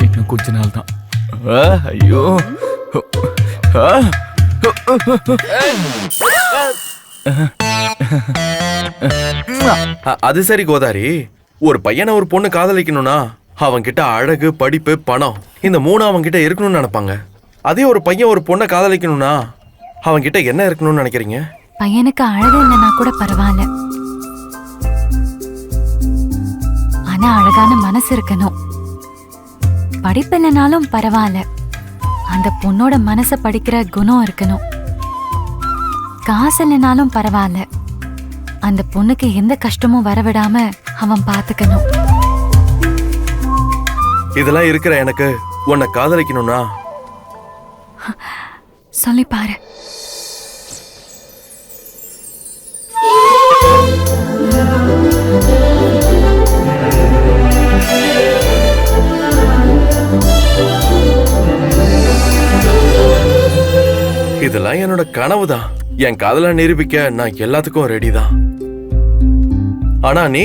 இன்னும் கொஞ்ச நாள் தான். ஐயோ, அது சரி கோதாரி, ஒரு பையனை ஒரு பொண்ணு காதலிக்கணும்னா அவன் கிட்ட அழகு, படிப்பு, பணம் இந்த மூணு அவன் கிட்ட இருக்கணும்னு நினைப்பாங்க. அதே ஒரு பையன் ஒரு பொண்ணை காதலிக்கணும்னா அவன் கிட்ட என்ன இருக்கணும்னு நினைக்கிறீங்க? பையனுக்கு அழகு இல்லைன்னா கூட பரவாயில்ல, ஆனா அழகான மனசு இருக்கணும். படிப்பு இல்லைனாலும் பரவாயில்ல, அந்த பொண்ணோட மனசை படிக்கிற குணம் இருக்கணும். காசு இல்லைனாலும் பரவாயில்ல, அந்த பொண்ணுக்கு எந்த கஷ்டமும் வரவிடாம அவன் பாத்துக்கணும். இதெல்லாம் இருக்கிற எனக்கு உன்னை காதலிக்கணும்னா சொல்லி பாரு. இதெல்லாம் என்னோட கனவு தான். என் காதலை நிரூபிக்க நான் எல்லாத்துக்கும் ரெடி தான். ஆனா நீ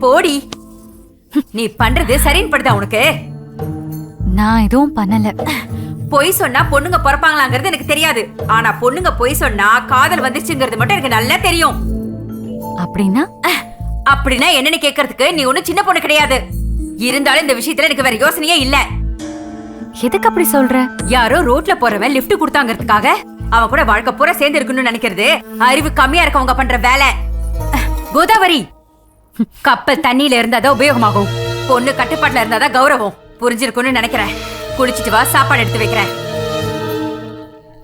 போடி. நீ பண்றது சரின்னு படுதா உனக்கு? நான் எதுவும் பண்ணல. பொய் சொன்னா பொண்ணுங்க பிறப்பாங்களாங்கிறது எனக்கு தெரியாது. ஆனா பொண்ணுங்க பொய் சொன்னா காதல் வந்துச்சுங்கிறது மட்டும் எனக்கு நல்லா தெரியும். அப்படின்னா அப்படின்னா என்னன்னு கேக்குறதுக்கு நீ ஒண்ணும் சின்ன பொண்ணு கிடையாது. இருந்தாலும் இந்த விஷயத்துல எனக்கு வேற யோசனையே இல்ல. எதுக்கு அப்படி சொல்ற? யாரோ ரோட்ல போறவன் லிஃப்ட் கொடுத்தாங்கிறதுக்காக அவன் கூட வாழ்க்கை பூரா சேர்ந்து இருக்கணும்னு நினைக்கிறது அறிவு கம்மியா இருக்கவங்க பண்ற வேலை. கோதாவரி, கப்பல் தண்ணியில இருந்தாதான் உபயோகமாகும், பொண்ணு கட்டுப்பாட்டுல இருந்தாதான் கௌரவம். புரிஞ்சிருக்கும்னு நினைக்கிறேன். குளிச்சிட்டு வா, சாப்பாடு எடுத்து வைக்கிறேன்.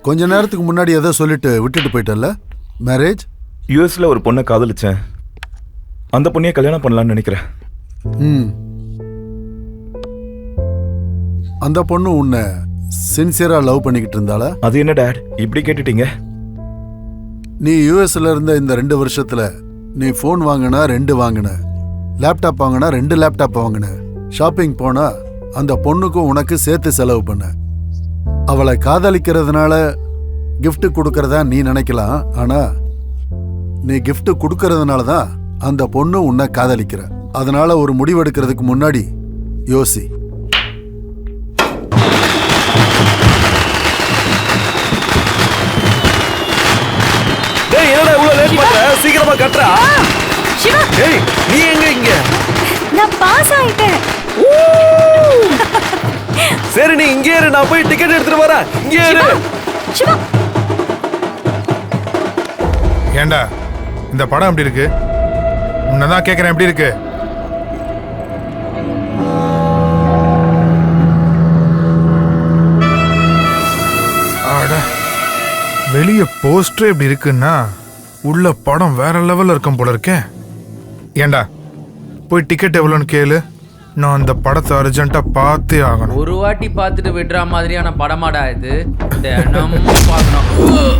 கொஞ்ச நேரத்துக்கு முன்னாடி ஏதோ சொல்லிட்டு விட்டுட்டு போயிட்டல. மேரேஜ் யூஎஸ்ல ஒரு பொண்ணை காதலிச்சேன். அந்த பொண்ணைய கல்யாணம் பண்ணலாம்னு நினைக்கிறேன். அந்த பொண்ணு உன்னை சின்சியரா லவ் பண்ணிக்கிட்டு இருந்தாளா? அது என்ன டாட் இப்படி கேட்டுட்டீங்க? நீ யூஎஸ்ல இருந்த இந்த 2 வருஷத்துல நீ போன் வாங்கினா 2 வாங்கின, லேப்டாப் வாங்கினா 2 லேப்டாப் வாங்கின, ஷாப்பிங் போனா அந்த பொண்ணுக்கும் உனக்கு சேர்த்து செலவு பண்ண. அவளை காதலிக்கிறதுனால gift கொடுக்கறதா நீ நினைக்கலாம். ஆனா நீ gift கொடுக்கறதுனால தான் அந்த பொண்ணு உன்னை காதலிக்கிற. அதனால ஒரு முடிவெடுக்கிறதுக்கு முன்னாடி யோசி. சீக்கிரமா கட்டுறா. ஏய், நீ எங்க இங்க? நான் பாஸ் ஆயிட்டேன். சரி, நீ இங்கே இரு, நான் போய் டிக்கெட் எடுத்துட்டு வரேன். இங்கே இரு. ஏண்டா இந்த படம் எப்படி இருக்கு? உன்னதான் கேக்குறேன், எப்படி இருக்கு? வெளிய போஸ்டர் எப்படி இருக்குன்னா உள்ள படம் வேற லெவல்ல இருக்கும் போல இருக்கேன். ஏண்டா போய் டிக்கெட் எவ்வளோன்னு கேளு, நான் அந்த படத்தை அர்ஜென்ட்டா பார்த்தே ஆகணும். ஒரு வாட்டி பார்த்துட்டு விடுற மாதிரியான படமாடா இது? தினமும் பார்க்கணும்.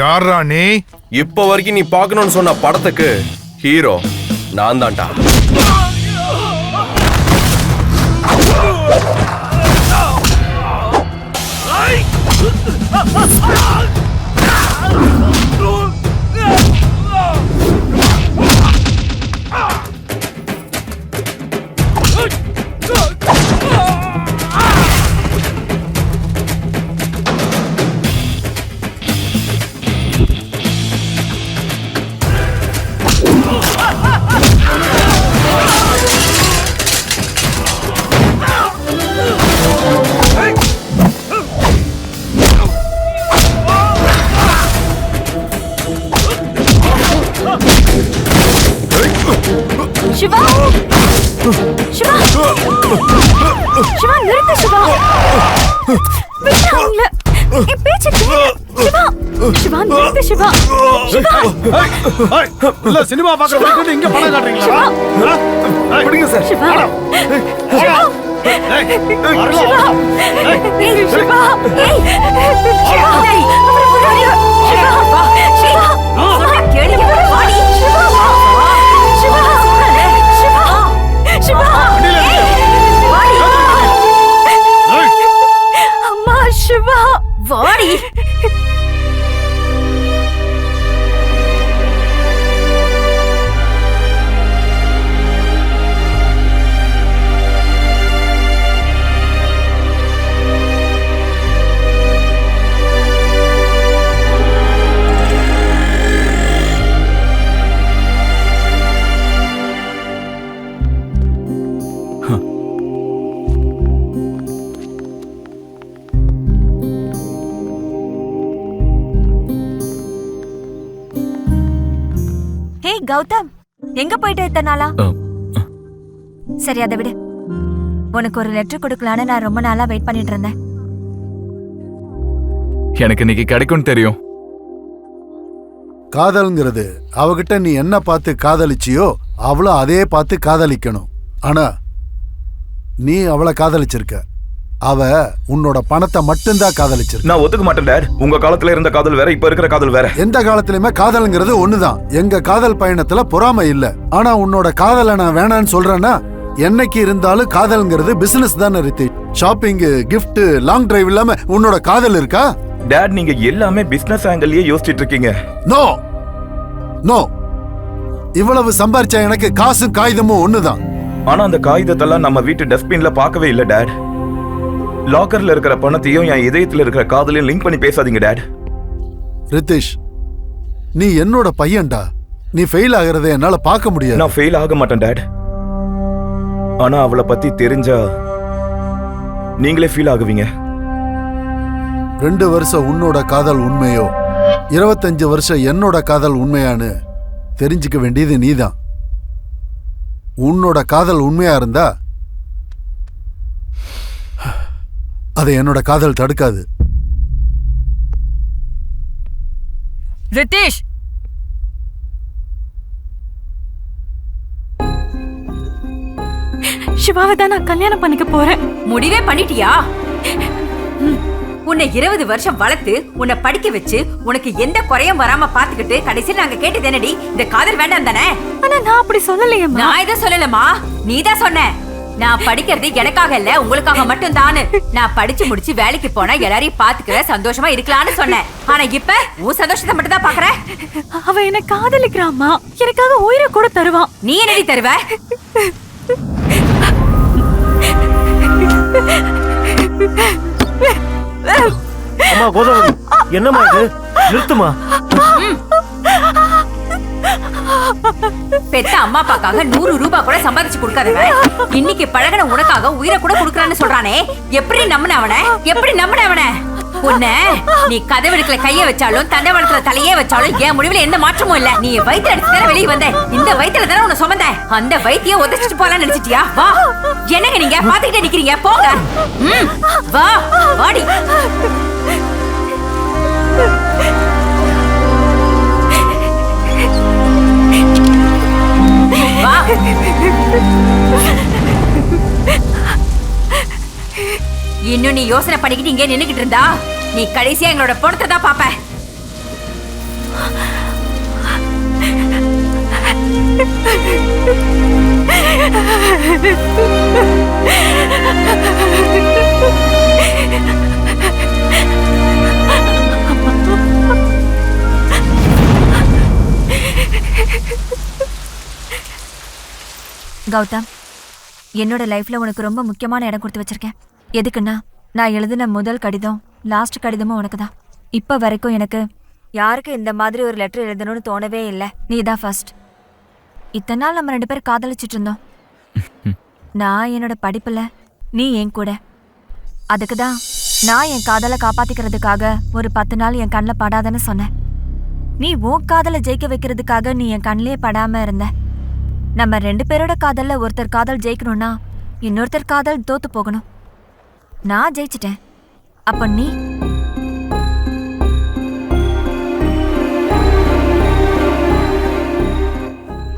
யாரா நீ? இப்ப வரைக்கும் நீ பார்க்கணும்னு சொன்ன படத்துக்கு ஹீரோ நான் தான்டா. விடு அவங்கள. என் பேச்சை கேளு. சிவா சிவா நிறுத்து சிவா. சிவா இல்ல சினிமா பாக்குறவங்க இங்க பணம் காட்டுறீங்களா? பிடிங்க சார். சிவா சிவா ஏய் சிவா ஏய் சிவா ஏய் சிவா டேய் சிவா வா சிவா சொன்னா கேளுங்க வாடி சிவா சிவா சிவா சிவா வாடி அம்மா சிவா வாடி. ஹே கௌதம், எங்க போயிட்டு இத்தனை நாளா? சரி அதை விடு. உனக்கு ஒரு லெட்டர் கொடுக்கலான்னு நான் ரொம்ப நாளா வெயிட் பண்ணிட்டு இருந்தேன். எனக்கு இன்னைக்கு கிடைக்கும்னு தெரியும். காதல்ங்கிறது அவகிட்ட நீ என்ன பார்த்து காதலிச்சியோ அவளும் அதே பார்த்து காதலிக்கணும். ஆனா நீ அவளை காதலிச்சிருக்க, அவ உன்னோட பணத்தை மட்டும்தான் காதலிச்சிருக்க. நான் ஒத்துக்க மாட்டேன் டாட். உங்க காலத்துல இருந்த காதல் வேற, இப்ப இருக்கிற காதல் வேற. எந்த காலத்திலயுமே காதல்ங்கிறது ஒண்ணுதான். எங்க காதல் பயணத்துல பொறாமை இல்ல. ஆனா உன்னோட காதலை நான் வேணான்னு சொல்றேன்னா என்னைக்கு இருந்தாலும் காதல்ங்கிறது பிசினஸ் தானே Rithik. Shopping, gift, long drive இல்லாம உன்னோட காதல் இருக்கா? டாட் நீங்க எல்லாமே பிசினஸ் ஆங்கிள்லயே யோசிச்சிட்டு இருக்கீங்க. நோ நோ, இவ்வளவு சம்பாரிச்சா எனக்கு காசும் காகிதமும் ஒண்ணுதான். ஆனா அந்த காகிதத்தெல்லாம் நம்ம வீட்டு டஸ்ட்பின்ல பார்க்கவே இல்ல டாட். லாக்கர்ல இருக்கிற பணத்தையும் என் இதயத்துல இருக்கிற காதலையும் லிங்க் பண்ணி பேசாதீங்க டாட். ரித்திஷ், நீ என்னோட பையன்டா. நீ ஃபெயில் ஆகிறத என்னால பார்க்க முடியாது. நான் ஃபெயில் ஆக மாட்டேன் டாட். ஆனா அவளை பத்தி தெரிஞ்சா நீங்களே ஃபீல் ஆகுவீங்க. 2 வருஷம் உன்னோட காதல் உண்மையோ 25 வருஷம் என்னோட காதல் உண்மையான்னு தெரிஞ்சுக்க வேண்டியது நீதான். உன்னோட காதல் உண்மையா இருந்தா அதை என்னோட காதல் தடுக்காது. ரித்தீஷ், சிவாவை தான் நான் கல்யாணம் பண்ணிக்க போறேன். முடிவே பண்ணிட்டியா? உன்னை 20 வருஷம் வளர்த்து உன்னை படிக்க வச்சு உனக்கு எந்த குறையும் வராம பாத்துக்கிட்டு கடைசியில் நாங்க கேட்டது என்னடி, இந்த காதல் வேண்டாம் தானே? ஆனா நான் அப்படி சொல்லலையேம்மா. நான் இதை சொல்லலமா, நீதான் சொன்ன. நான் படிக்கிறது எனக்காக இல்ல உங்களுக்காக மட்டும் தானு. நான் படிச்சு முடிச்சு வேலைக்கு போனா எல்லாரையும் பாத்துக்கிற சந்தோஷமா இருக்கலாம்னு சொன்னேன். ஆனா இப்ப உன் சந்தோஷத்தை மட்டும் தான் பாக்குற. அவ என்ன காதலிக்கிறாமா, எனக்காக உயிரை கூட தருவான். நீ என்னடி தருவ? அம்மா கோதாவரி, என்னம்மா இது? நிறுத்துமா. பெத்த அம்மா அப்பாக்காக 100 ரூபாய் கூட சம்பாதிச்சு கொடுக்காதவன் இன்னைக்கு பழகின உனக்காக உயிரை கூட கொடுக்கறான்னு சொல்றானே. எப்படி நம்பின அவனை? எப்படி நம்பின அவனை? உன்னை நீ கதவெடுக்கல கைய வச்சாலும் தண்டவாளத்துல தலையே வச்சாலும் என் முடிவுல எந்த மாற்றமும் இல்ல. நீ வயிற்று அடிச்சு தானே வெளியே வந்த. இந்த வயிற்றுல தானே உன்னை சுமந்த. அந்த வயிற்றைய உதச்சிட்டு போலான்னு நினைச்சிட்டியா? வா. என்னங்க நீங்க பாத்துக்கிட்டே நிக்கிறீங்க? போங்க. வா வாடி. வா. இன்னும் நீ யோசனை பண்ணிக்கிட்டு இங்கே நின்னுக்கிட்டு இருந்தா நீ கடைசியா எங்களோட பணத்தை தான் பாப்ப. கௌதம், என்னோட லைஃப்ல உனக்கு ரொம்ப முக்கியமான இடம் கொடுத்து வச்சிருக்கேன். எதுக்குன்னா நான் எழுதின முதல் கடிதம் லாஸ்ட் கடிதமும் உனக்கு தான். இப்ப வரைக்கும் எனக்கு யாருக்கு இந்த மாதிரி ஒரு லெட்டர் எழுதணும்னு தோணவே இல்லை. நீ தான் ஃபர்ஸ்ட். இத்தனை நாள் நம்ம 2 பேரும் காதலிச்சிட்டு இருந்தோம். நான் என்னோட படிப்புல, நீ என் கூட. அதுக்கு தான் நான் என் காதலை காப்பாத்திக்கிறதுக்காக ஒரு 10 நாள் என் கண்ணில் படாதன்னு சொன்னேன். நீ உன் காதலை ஜெயிக்க வைக்கிறதுக்காக நீ என் கண்ணிலே படாம இருந்த. நம்ம 2 பேரோட காதல்ல ஒருத்தர் காதல் ஜெயிக்கணும்னா இன்னொருத்தர் காதல் தோத்து போகணும். நான் ஜெயிச்சிட்டேன். அப்ப நீ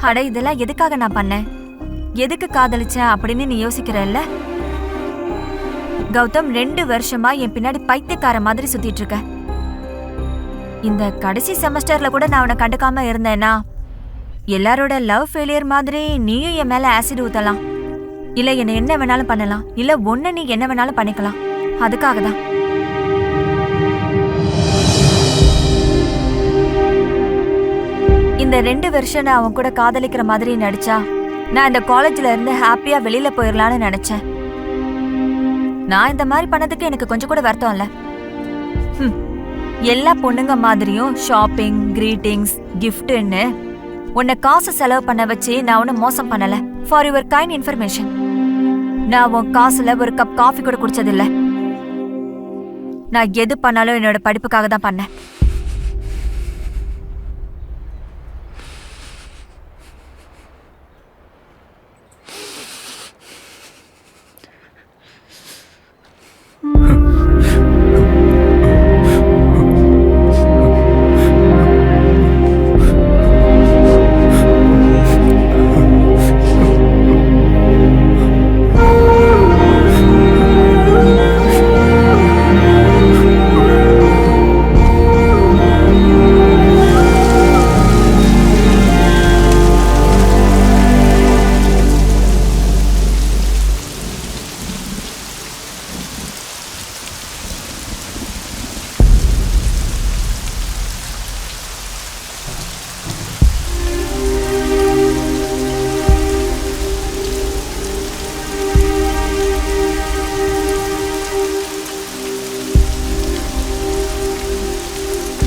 அட இதெல்லாம் எதுக்காக நான் பண்ணேன், எதுக்கு காதலிச்சேன் அப்படின்னு நீ யோசிக்கிறல்ல? கௌதம் 2 வருஷமா என் பின்னாடி பைத்தியக்கார மாதிரி சுத்திட்டு இருக்க. இந்த கடைசி செமஸ்டர்ல கூட நான் அவனை கண்டுக்காம இருந்தேன்னா எல்லாரோட லவ் ஃபெயிலியர் மாதிரி நீயும் என் மேல ஆசிட் ஊத்தலாம், இல்ல என்ன என்ன வேணாலும் பண்ணலாம், இல்ல ஒன்னு நீ என்ன வேணாலும் பண்ணிக்கலாம். அதுக்காக தான். இந்த 2 வருஷம் நான் அவன் கூட காதலிக்கிற மாதிரி நடிச்சா நான் இந்த காலேஜ்ல இருந்து ஹாப்பியா வெளியில போயிடலான்னு நினைச்சேன். நான் இந்த மாதிரி பண்ணதுக்கு எனக்கு கொஞ்சம் கூட வருத்தம் இல்ல. எல்லா பொண்ணுங்க மாதிரியும் ஷாப்பிங், கிரீட்டிங்ஸ், கிஃப்ட்னு உன்னை காசு செலவு பண்ண வச்சு நான் உன்னை மோசம் பண்ணல. ஃபார் யுவர் கைண்ட் இன்ஃபர்மேஷன், நான் உன் காசுல ஒரு கப் காஃபி கூட குடிச்சதில்ல. நான் எது பண்ணாலும் என்னோட படிப்புக்காக தான் பண்ணேன்.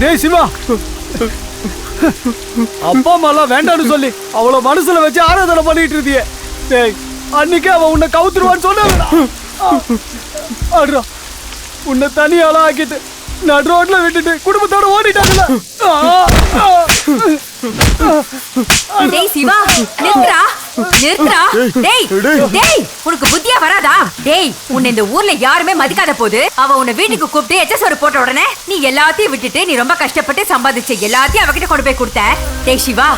டேய் சிவா, அப்பா அம்மாலாம் வேண்டான்னு சொல்லி அவள மனசுல வச்சு ஆராதனை பண்ணிட்டு இருந்தியே. டேய், அன்னைக்கு அவ உன்னை கவுத்துருவான்னு சொன்னா உன்னை தனியாலாம் ஆக்கிட்டு நடு ரோட்ல விட்டுட்டு குடும்பத்தோட ஓடிட்டாங்கல்ல. டேய் சிவா, நிறுத்துடா நிறுத்துடா. டேய் டேய், உனக்கு புத்தியா வராதா? டேய், உன்னை இந்த ஊர்ல யாருமே மதிக்காத போது அவ உன்னை வீட்டுக்கு கூப்பிட்டு எச்சசோறு போட்ட உடனே நீ எல்லாத்தையும் விட்டுட்டு நீ ரொம்ப கஷ்டப்பட்டு சம்பாதிச்ச எல்லாத்தையும் அவகிட்ட கொண்டு போய் கொடுத்த. டேய் சிவா,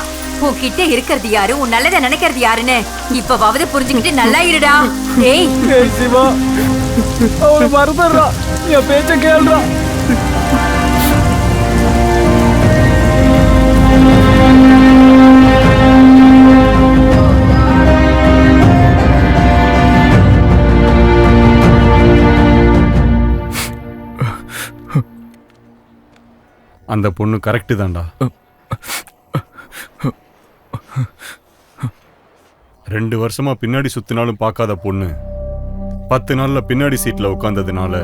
உன்கிட்ட இருக்கிறது யாரு, உன் நல்லதை நினைக்கிறது யாருன்னு இப்பவாவது புரிஞ்சுக்கிட்டு நல்லா இருடா. டேய் சிவா, அவளை மறந்துடுறா, என் பேச்ச கேளுடா. அந்த பொண்ணு கரெக்டு தான்டா. 2 வருஷமா பின்னாடி சுத்தினாலும் பார்க்காத பொண்ணு 10 நாள்ல பின்னாடி சீட்ல உட்கார்ந்ததுனால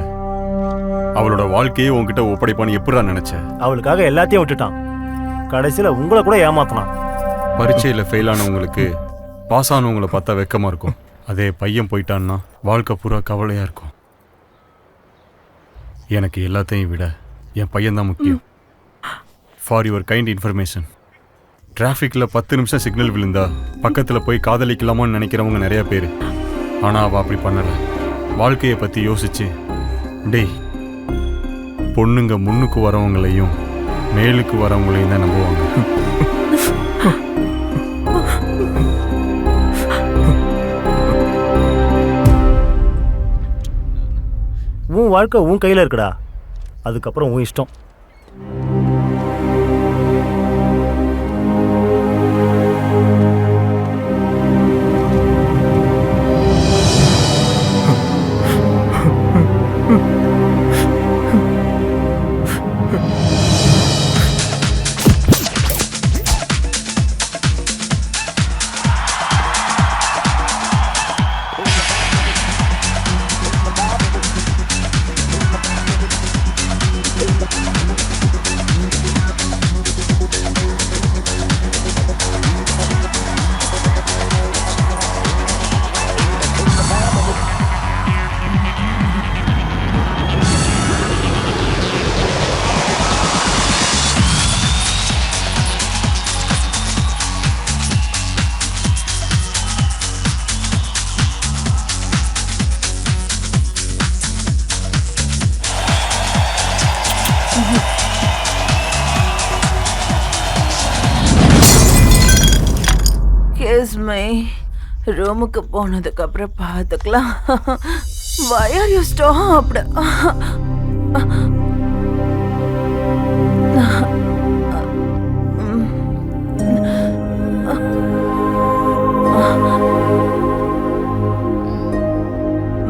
அவளோட வாழ்க்கையே உன்கிட்ட ஒப்படைப்பான்னு எப்படிடா நினைச்ச? அவளுக்காக எல்லாத்தையும் விட்டுட்டான், கடைசியில உங்களை கூட ஏமாத்தினான். பரீட்சையில் ஃபெயில் ஆனவங்களுக்கு பாஸ் ஆனவங்களை பார்த்தா வெக்கமா இருக்கும். அதே பையன் போயிட்டான்னா வாழ்க்கை பூரா கவலையா இருக்கும். எனக்கு எல்லாத்தையும் விட என் பையன்தான் முக்கியம். ஃபார் யுவர் கைண்ட் இன்ஃபர்மேஷன், டிராஃபிக்கில் 10 நிமிஷம் சிக்னல் விழுந்தா பக்கத்தில் போய் காதலிக்கலாமான்னு நினைக்கிறவங்க நிறைய பேர். ஆனால் அவள் அப்படி பண்ணலை. வாழ்க்கையை பற்றி யோசிச்சு, டேய், பொண்ணுங்க முன்னுக்கு வரவங்களையும் மேலுக்கு வரவங்களையும் தான் நம்புவாங்க. உன் வாழ்க்கை உன் கையில் இருக்குடா, அதுக்கப்புறம் உன் இஷ்டம். Kiss my. ரூமுக்கு போனதுக்கு அப்புறம் பார்த்துக்கலாம். Why are you stopped?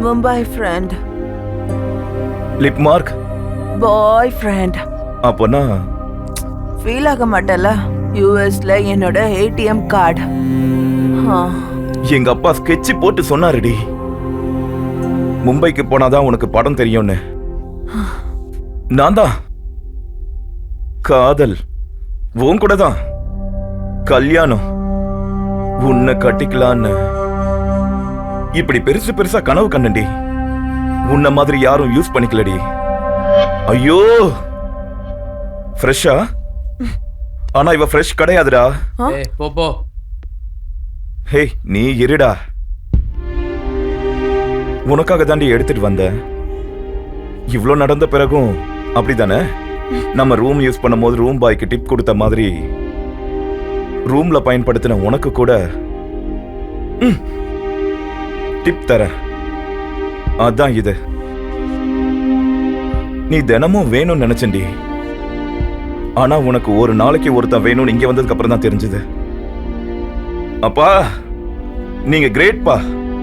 Mumbai friend. Lip mark. Bye friend. அப்போனா ஃபீல் ஆக மாட்டல. யூஎஸ்ல என்னோட ஏடிஎம் கார்டு. எங்க அப்பா ஸ்கெட்ச் போட்டு சொன்னாருடி, மும்பைக்கு போனாதான் உனக்கு படம் தெரியும்னு. நான் தான் காதல் உன் கூட தான் கல்யாணம் உன்னை கட்டிக்கலான்னு இப்படி பெருசு பெருசா கனவு கண்டண்டி. உன்ன மாதிரி யாரும் யூஸ் பண்ணிக்கலடி. ஐயோ ஃப்ரெஷ்ஷா? ஆனா இவ ஃப்ரெஷ் கிடையாதுடா. போ. ஹே நீ இருடா, உனக்காக தாண்டி எடுத்துட்டு வந்த. இவ்ளோ நடந்த பிறகும் அப்படிதானே? நம்ம ரூம் யூஸ் பண்ணும் போது ரூம் பாய்க்கு டிப் கொடுத்த மாதிரி ரூம்ல பயன்படுத்தின உனக்கு கூட டிப் தர. அதான் இது. நீ தினமும் வேணும்னு நினைச்சண்டி, ஆனா உனக்கு ஒரு நாளைக்கு ஒருத்தன் வேணும்னு இங்க வந்ததுக்கு அப்புறம் தான் தெரிஞ்சது. அப்பா நீங்க கிரேட்பா,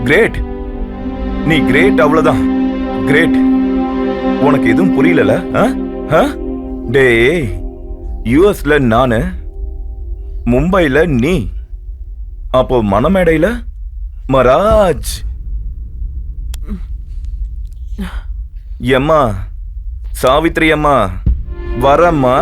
கிரேட். நீ கிரேட், அவ்வளவுதான் கிரேட். உனக்கு எதுவும் புரியல? டேய், யூஎஸ்ல நானு, மும்பைல நீ, அப்போ மணமேடையில மராஜ். எம்மா சாவித்ரி அம்மா வரம்மா.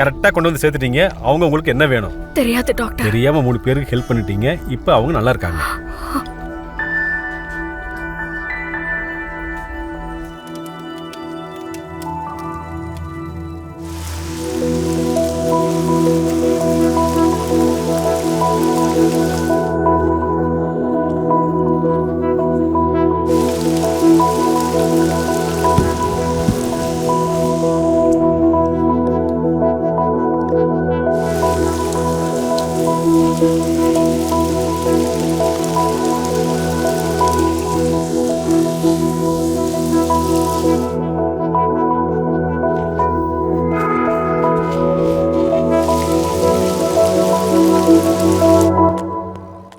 கரெக்டா கொண்டு வந்து சேர்த்துட்டீங்க. அவங்க உங்களுக்கு என்ன வேணும்? தெரியாது டாக்டர். தெரியாம 3 பேருக்கு ஹெல்ப் பண்ணிட்டீங்க. இப்போ அவங்க நல்லா இருக்காங்க.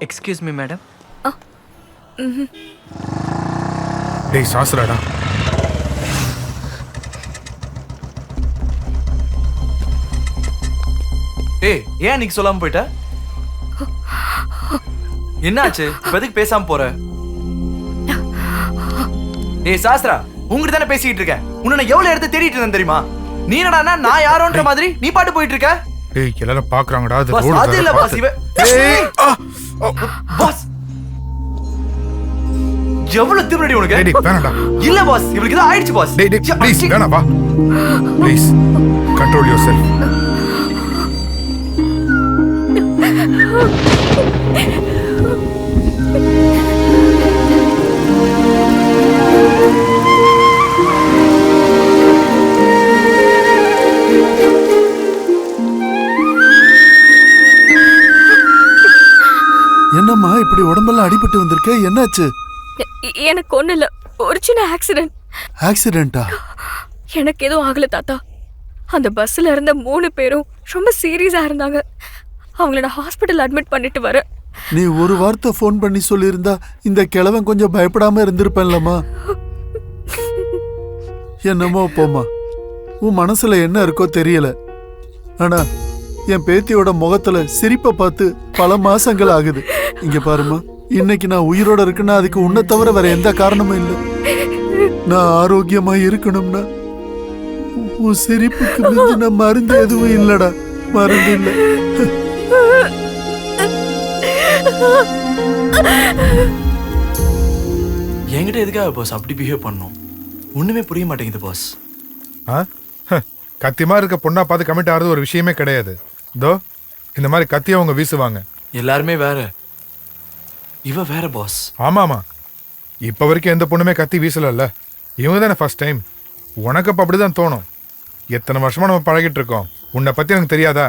Excuse me madam. டேய் சாஸ்ராடா, ஏய் ஏன் அன்னைக்கு சொல்லாம போயிட்ட? என்னாச்சு? இப்ப எதுக்கு பேசாம போற? ஏய் சாஸ்திரா, உங்ககிட்ட தானே பேசிட்டு இருக்கேன். உன்னை நான் எவ்வளவு இடத்த தேடிட்டு இருந்தேன் தெரியுமா? நீ என்னடா நான் யாரோன்ற மாதிரி நீ பாட்டு போயிட்டு இருக்க? டேய் எல்லாரும் பாக்குறாங்கடா. அது பாஸ், ரோடு அது இல்ல பாஸ். இவ பாஸ் எவ்வளவு திமிரடி உனக்கு? டேய் வேணாம்டா. இல்ல பாஸ், இவளுக்கு தான் ஆயிடுச்சு பாஸ். டேய் ப்ளீஸ் வேணாம் வா. Please control your self. என்னம்மா இப்படி உடம்பெல்லாம் அடிபட்டு வந்திருக்க? என்னாச்சு? எனக்கு ஒண்ணு இல்ல, ஒரு சின்ன ஆக்சிடென்ட். ஆக்சிடென்ட்டா? எனக்கு எதுவும் ஆகல தாத்தா. அந்த பஸ்ல இருந்த 3 பேரும் ரொம்ப சீரியஸா இருந்தாங்க. அவங்கள நான் ஹாஸ்பிட்டல் அட்மிட் பண்ணிட்டு வரேன். நீ ஒரு வார்த்தை ஃபோன் பண்ணி சொல்லியிருந்தா இந்த கிழவன் கொஞ்சம் பயப்படாம இருந்திருப்பேன்லம்மா. என்னமோ போமா, உன் மனசுல என்ன இருக்கோ தெரியல. ஆனா என் பேத்தியோட முகத்துல சிரிப்பை பார்த்து பல மாசங்கள் ஆகுது. இங்க பாருமா, இன்னைக்கு நான் உயிரோட இருக்குன்னா அதுக்கு உன்னை தவிர வேற எந்த காரணமும் இல்லை. நான் ஆரோக்கியமா இருக்கணும்னா உன் சிரிப்புக்கு மிஞ்சின மருந்து எதுவும் இல்லடா. மருந்து இல்லை. என்கிட்ட எதுக்காக பாஸ் அப்படி பிஹேவ் பண்ணோம்? ஒண்ணுமே புரிய மாட்டேங்குது பாஸ். கத்தியமா இருக்க பொண்ணா பார்த்து கமிட் ஆகிறது ஒரு விஷயமே கிடையாது. தோ இந்த மாதிரி கத்தியை அவங்க வீசுவாங்க. எல்லாருமே வேற, இவ வேற பாஸ். ஆமாமா, இப்ப வரைக்கும் எந்த பொண்ணுமே கத்தி வீசலல்ல. இவங்க தானே ஃபர்ஸ்ட் டைம். உனக்கு அப்ப அப்படிதான் தோணும். எத்தனை வருஷமா நம்ம பழகிட்டு இருக்கோம். உன்னை பத்தி எனக்கு தெரியாதா?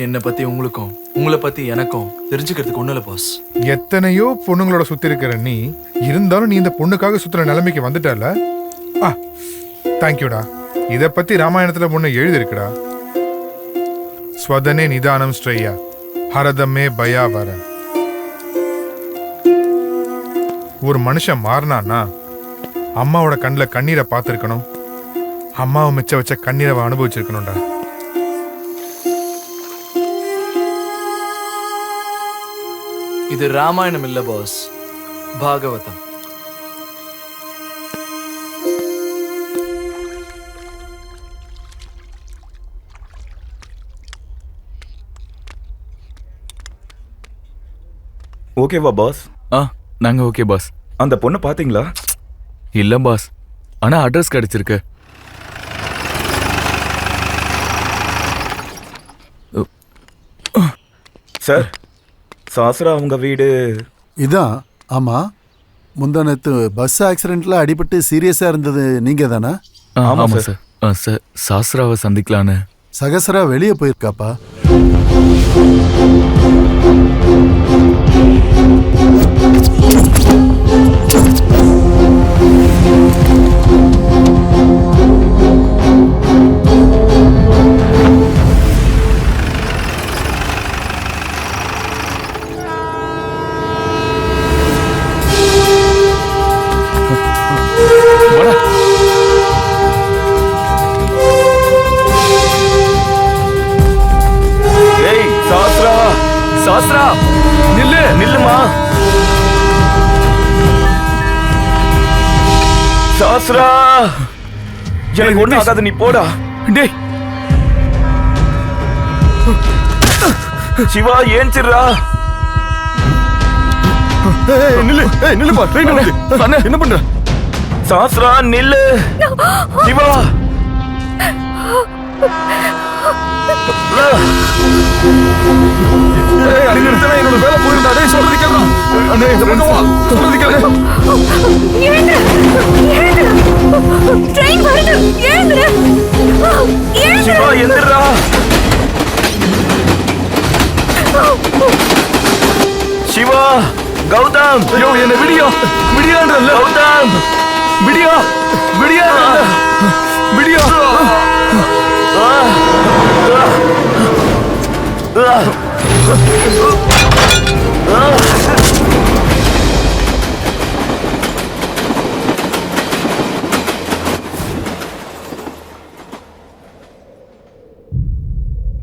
என்னை பத்தி உங்களுக்கும் உங்களை பத்தி எனக்கும் தெரிஞ்சுக்கிறதுக்கு ஒண்ணு இல்ல பாஸ். எத்தனையோ பொண்ணுங்களோட சுத்தி இருக்கிற நீ இருந்தாலும் நீ இந்த பொண்ணுக்காக சுத்துற நிலைமைக்கு வந்துட்டல. தேங்க்யூடா. இத பத்தி ராமாயணத்துல ஒண்ணு எழுதிருக்குடா. ஸ்வதனே நிதானம் ஸ்ரேயா ஹரதமே பயாவரன். ஒரு மனுஷன் மாறினான்னா அம்மாவோட கண்ணில் கண்ணீரை பார்த்துருக்கணும். அம்மாவை மிச்ச வச்ச கண்ணீரை அனுபவிச்சிருக்கணும்டா. இது ராமாயணம் இல்ல பாஸ், பாகவதம். ஓகேவா பாஸ்? நாங்க ஓகே பாஸ். அந்த பொண்ணை பாத்தீங்களா? இல்ல பாஸ், ஆனா அட்ரஸ் கிடைச்சிருக்கு. சார், சாஸ்ரா அவங்க வீடு இதான். ஆமா, முந்தானத்து பஸ் ஆக்சிடென்ட்ல அடிபட்டு சீரியஸா இருந்தது நீங்க தானே? ஆமா சார். சார் சாஸ்ராவை சந்திக்கலான்னு. சகசரா வெளியே போயிருக்காப்பா. சாஸ்ரா நில்லு. நில்லுமா. சாஸ்ரா எனக்கு ஒண்ணும் ஆகாது, நீ போடா. டேய் சிவா ஏஞ்சிரா. நில்லு, நில்லுப்பா, ட்ரெயின் வருது. அண்ணா என்ன பண்ற? சாஸ்ரா நில்லு. சிவா என்னோட வேலை போயிருந்தா. டேய் சொல்றது கேளு. அண்ணே இந்த பக்கம் வா, சொல்றது கேளு. ட்ரெயின் வருது, எழுந்துரு. சிவா எந்திரா. சிவா கௌதம், ஐயோ என்ன விடியா விடியான்றல்ல. கௌதம் விடியா விடியா விடியா.